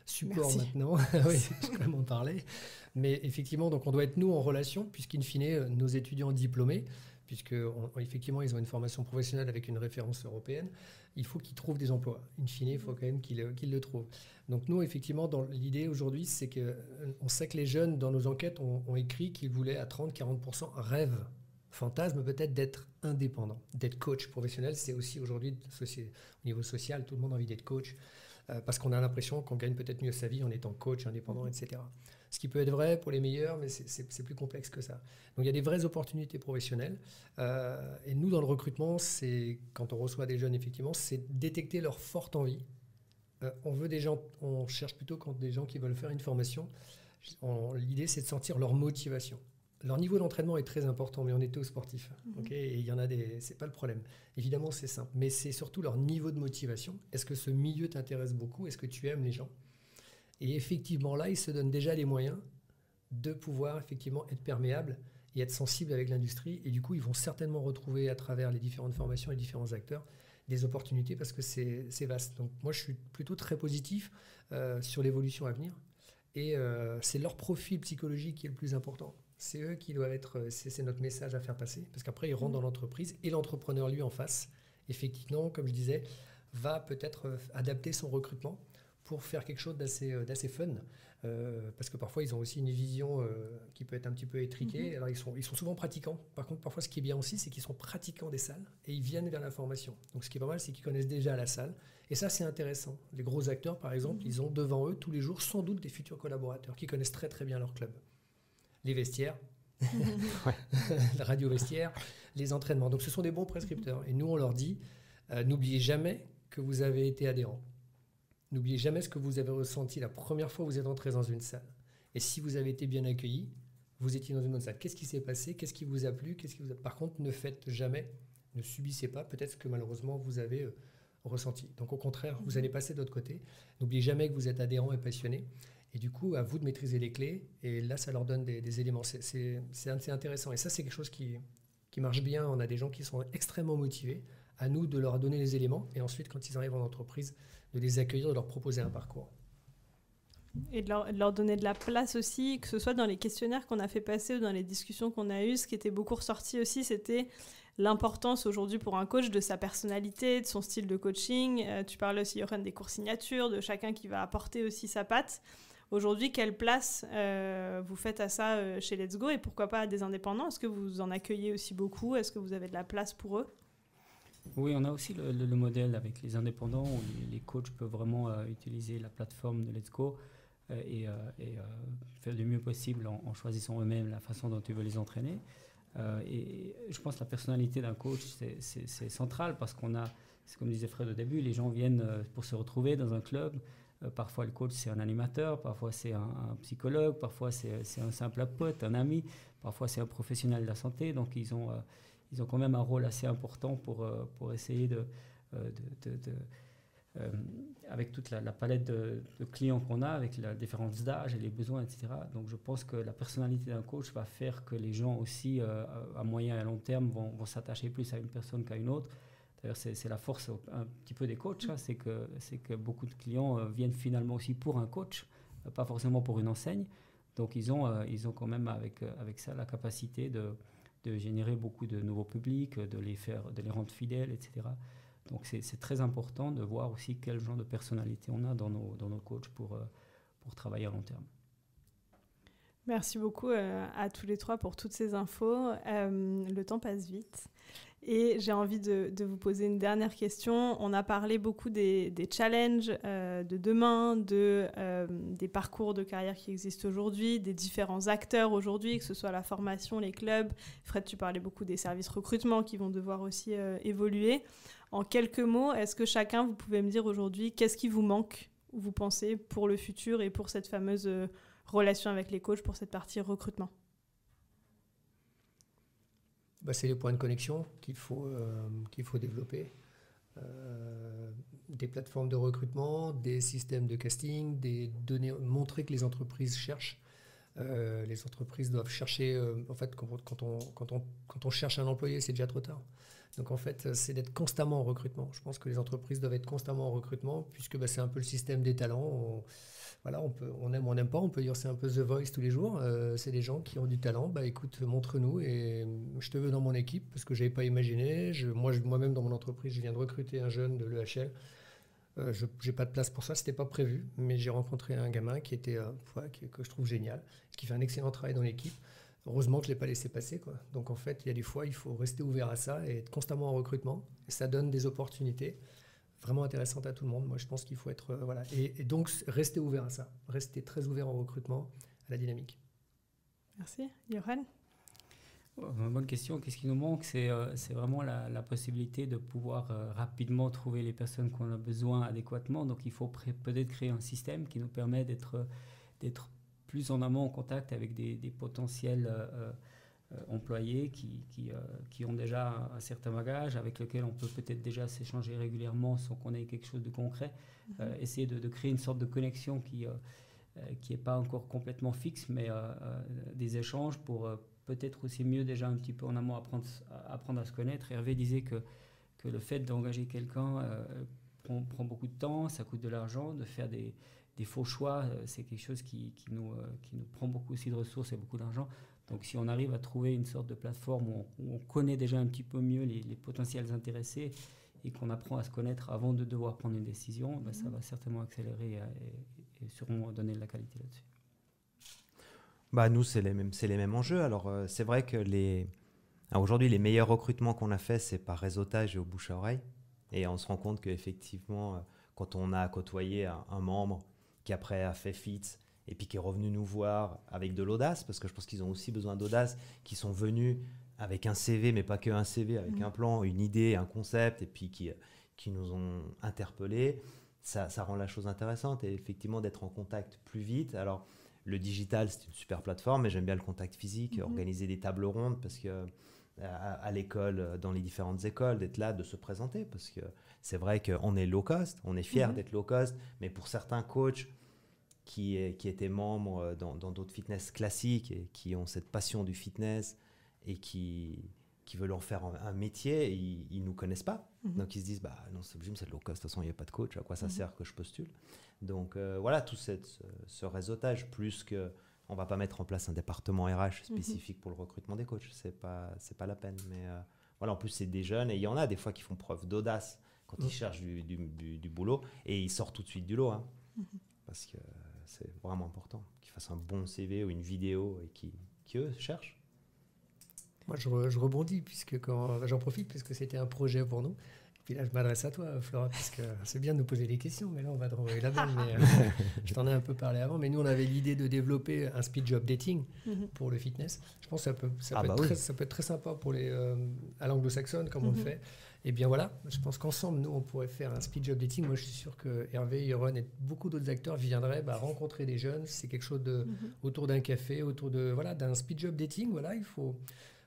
support. Merci. Maintenant. Oui, je vais quand même en parler. Mais effectivement, donc on doit être nous en relation, puisqu'in fine, nos étudiants diplômés, puisque effectivement ils ont une formation professionnelle avec une référence européenne, il faut qu'ils trouvent des emplois. In fine, il faut quand même qu'ils le trouvent. Donc nous, effectivement, dans l'idée aujourd'hui, c'est qu'on sait que les jeunes, dans nos enquêtes, ont écrit qu'ils voulaient à 30-40% rêvent, fantasme peut-être d'être indépendants, d'être coach professionnel. C'est aussi aujourd'hui, au niveau social, tout le monde a envie d'être coach, parce qu'on a l'impression qu'on gagne peut-être mieux sa vie en étant coach, indépendant, etc. Ce qui peut être vrai pour les meilleurs, mais c'est plus complexe que ça. Donc il y a des vraies opportunités professionnelles. Et nous, dans le recrutement, quand on reçoit des jeunes, effectivement, c'est détecter leur forte envie. On cherche plutôt quand des gens qui veulent faire une formation. L'idée, c'est de sentir leur motivation. Leur niveau d'entraînement est très important, mais on était aux sportifs. Et il y en a c'est pas le problème. Évidemment, c'est simple, mais c'est surtout leur niveau de motivation. Est-ce que ce milieu t'intéresse beaucoup? Est-ce que tu aimes les gens? Et effectivement, là, ils se donnent déjà les moyens de pouvoir effectivement être perméables et être sensibles avec l'industrie. Et du coup, ils vont certainement retrouver à travers les différentes formations et les différents acteurs des opportunités parce que c'est vaste. Donc moi, je suis plutôt très positif sur l'évolution à venir. Et c'est leur profil psychologique qui est le plus important. C'est eux qui doivent être, c'est notre message à faire passer, parce qu'après ils rentrent dans l'entreprise et l'entrepreneur lui en face, effectivement, comme je disais, va peut-être adapter son recrutement pour faire quelque chose d'assez fun, parce que parfois ils ont aussi une vision qui peut être un petit peu étriquée. Alors ils sont souvent pratiquants. Par contre, parfois ce qui est bien aussi, c'est qu'ils sont pratiquants des salles et ils viennent vers la formation. Donc ce qui est pas mal, c'est qu'ils connaissent déjà la salle. Et ça, c'est intéressant. Les gros acteurs, par exemple, ils ont devant eux tous les jours sans doute des futurs collaborateurs qui connaissent très très bien leur club. Les vestiaires, la radio vestiaire, les entraînements. Donc ce sont des bons prescripteurs. Et nous, on leur dit, n'oubliez jamais que vous avez été adhérent. N'oubliez jamais ce que vous avez ressenti la première fois où vous êtes entré dans une salle. Et si vous avez été bien accueilli, vous étiez dans une bonne salle. Qu'est-ce qui s'est passé? Qu'est-ce qui vous a plu? Par contre, ne faites jamais, ne subissez pas peut-être ce que malheureusement vous avez ressenti. Donc au contraire, vous allez passer de l'autre côté. N'oubliez jamais que vous êtes adhérent et passionné. Et du coup, à vous de maîtriser les clés. Et là, ça leur donne des éléments. C'est intéressant. Et ça, c'est quelque chose qui marche bien. On a des gens qui sont extrêmement motivés. À nous de leur donner les éléments. Et ensuite, quand ils arrivent en entreprise, de les accueillir, de leur proposer un parcours. Et de leur donner de la place aussi, que ce soit dans les questionnaires qu'on a fait passer ou dans les discussions qu'on a eues. Ce qui était beaucoup ressorti aussi, c'était l'importance aujourd'hui pour un coach de sa personnalité, de son style de coaching. Tu parlais aussi, Johan, des cours signatures, de chacun qui va apporter aussi sa patte. Aujourd'hui, quelle place vous faites à ça chez Let's Go et pourquoi pas à des indépendants? Est-ce que vous en accueillez aussi beaucoup? Est-ce que vous avez de la place pour eux? Oui, on a aussi le modèle avec les indépendants où les coachs peuvent vraiment utiliser la plateforme de Let's Go et faire du mieux possible en choisissant eux-mêmes la façon dont ils veulent les entraîner. Et je pense que la personnalité d'un coach, c'est central parce c'est comme disait Fred au début, les gens viennent pour se retrouver dans un club. Parfois, le coach, c'est un animateur, parfois, c'est un psychologue, parfois, c'est un simple pote, un ami, parfois, c'est un professionnel de la santé. Donc, ils ont quand même un rôle assez important pour essayer avec toute la palette de clients qu'on a, avec la différence d'âge et les besoins, etc. Donc, je pense que la personnalité d'un coach va faire que les gens aussi, à moyen et à long terme, vont s'attacher plus à une personne qu'à une autre. D'ailleurs, c'est la force un petit peu des coachs, hein, c'est que beaucoup de clients viennent finalement aussi pour un coach, pas forcément pour une enseigne. Donc, ils ont quand même avec ça la capacité de générer beaucoup de nouveaux publics, de les rendre fidèles, etc. Donc, c'est très important de voir aussi quel genre de personnalité on a dans nos coachs pour travailler à long terme. Merci beaucoup à tous les trois pour toutes ces infos. Le temps passe vite. Et j'ai envie de vous poser une dernière question. On a parlé beaucoup des challenges de demain, des parcours de carrière qui existent aujourd'hui, des différents acteurs aujourd'hui, que ce soit la formation, les clubs. Fred, tu parlais beaucoup des services recrutement qui vont devoir aussi évoluer. En quelques mots, est-ce que chacun, vous pouvez me dire aujourd'hui, qu'est-ce qui vous manque, vous pensez, pour le futur et pour cette fameuse relation avec les coachs, pour cette partie recrutement? C'est les points de connexion qu'il faut développer. Des plateformes de recrutement, des systèmes de casting, des données, montrer que les entreprises cherchent. Les entreprises doivent chercher, en fait, quand on cherche un employé, c'est déjà trop tard. Donc en fait, c'est d'être constamment en recrutement. Je pense que les entreprises doivent être constamment en recrutement, puisque c'est un peu le système des talents. On aime ou on n'aime pas, on peut dire c'est un peu The Voice tous les jours. C'est des gens qui ont du talent. Écoute, montre-nous et je te veux dans mon équipe parce que je n'avais pas imaginé. Moi-même, dans mon entreprise, je viens de recruter un jeune de l'EHL. Je n'ai pas de place pour ça, ce n'était pas prévu. Mais j'ai rencontré un gamin que je trouve génial, qui fait un excellent travail dans l'équipe. Heureusement que je ne l'ai pas laissé passer, quoi. Donc en fait, il y a des fois, il faut rester ouvert à ça et être constamment en recrutement. Et ça donne des opportunités vraiment intéressantes à tout le monde. Moi, je pense qu'il faut être... Et donc, rester ouvert à ça. Rester très ouvert en recrutement, à la dynamique. Merci. Johan? Bonne question. Qu'est-ce qui nous manque? C'est vraiment la possibilité de pouvoir rapidement trouver les personnes qu'on a besoin adéquatement. Donc, il faut peut-être créer un système qui nous permet d'être plus en amont en contact avec des potentiels employés qui ont déjà un certain bagage, avec lequel on peut peut-être déjà s'échanger régulièrement sans qu'on ait quelque chose de concret. Essayer de créer une sorte de connexion qui n'est pas encore complètement fixe, mais des échanges pour peut-être aussi mieux déjà un petit peu en amont apprendre à se connaître. Hervé disait que le fait d'engager quelqu'un prend beaucoup de temps, ça coûte de l'argent, de faire des faux choix, c'est quelque chose qui nous prend beaucoup aussi de ressources et beaucoup d'argent. Donc si on arrive à trouver une sorte de plateforme où on connaît déjà un petit peu mieux les potentiels intéressés et qu'on apprend à se connaître avant de devoir prendre une décision, ben ça va certainement accélérer et sûrement donner de la qualité là-dessus. Bah, nous, c'est les mêmes enjeux. Alors, c'est vrai que aujourd'hui, les meilleurs recrutements qu'on a faits, c'est par réseautage et au bouche à oreille. Et on se rend compte qu'effectivement, quand on a côtoyé un membre qui après a fait FITS et puis qui est revenu nous voir avec de l'audace, parce que je pense qu'ils ont aussi besoin d'audace, qui sont venus avec un CV, mais pas que un CV, avec un plan, une idée, un concept, et puis qui nous ont interpellés, ça rend la chose intéressante. Et effectivement, d'être en contact plus vite. Alors, le digital, c'est une super plateforme, mais j'aime bien le contact physique, organiser des tables rondes, parce que à l'école, dans les différentes écoles, d'être là, de se présenter, parce que c'est vrai qu'on est low cost, on est fier d'être low cost, mais pour certains coachs qui étaient membres dans d'autres fitness classiques et qui ont cette passion du fitness et qui veulent en faire un métier, ils ne nous connaissent pas. Donc ils se disent, bah non, c'est low cost, de toute façon il n'y a pas de coach, à quoi ça sert que je postule? Donc voilà, tout ce réseautage, plus que on ne va pas mettre en place un département RH spécifique pour le recrutement des coachs, c'est pas la peine. Mais voilà, en plus c'est des jeunes, et il y en a des fois qui font preuve d'audace quand ils cherchent du boulot, et ils sortent tout de suite du lot, hein, parce que c'est vraiment important qu'ils fassent un bon CV ou une vidéo et qui eux cherchent. Moi, je rebondis, j'en profite, puisque c'était un projet pour nous. Et puis là, je m'adresse à toi, Flora, parce que c'est bien de nous poser des questions, mais là, on va te renvoyer la balle. Je t'en ai un peu parlé avant, mais nous, on avait l'idée de développer un speed job dating pour le fitness. Je pense que ça peut être très sympa pour à l'anglo-saxonne, comme on le fait. Et bien voilà, je pense qu'ensemble, nous, on pourrait faire un speed job dating. Moi, je suis sûr que Hervé, Yoron et beaucoup d'autres acteurs viendraient rencontrer des jeunes. C'est quelque chose autour d'un café, autour d'un speed job dating. Voilà, il faut...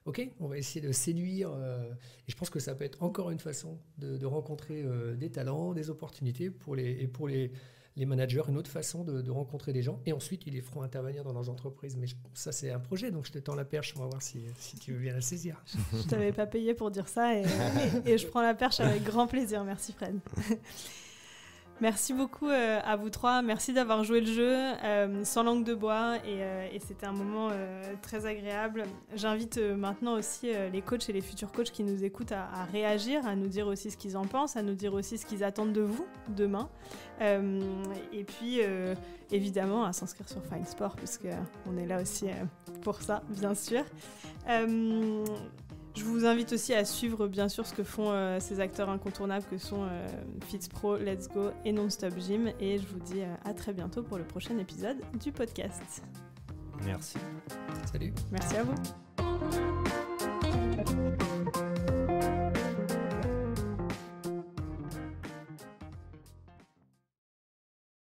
Ok, on va essayer de séduire. Et je pense que ça peut être encore une façon de rencontrer des talents, des opportunités pour les managers, une autre façon de rencontrer des gens. Et ensuite, ils les feront intervenir dans leurs entreprises. Mais ça, c'est un projet, donc je te tends la perche. On va voir si tu veux bien la saisir. Je ne t'avais pas payé pour dire ça et je prends la perche avec grand plaisir. Merci Fred. Merci beaucoup à vous trois. Merci d'avoir joué le jeu sans langue de bois et c'était un moment très agréable. J'invite maintenant aussi les coachs et les futurs coachs qui nous écoutent à réagir, à nous dire aussi ce qu'ils en pensent, à nous dire aussi ce qu'ils attendent de vous demain. Et puis évidemment à s'inscrire sur Fine Sport parce qu'on est là aussi pour ça, bien sûr. Je vous invite aussi à suivre bien sûr ce que font ces acteurs incontournables que sont FitsPro, Let's Go et Non-Stop Gym. Et je vous dis à très bientôt pour le prochain épisode du podcast. Merci. Salut. Merci à vous.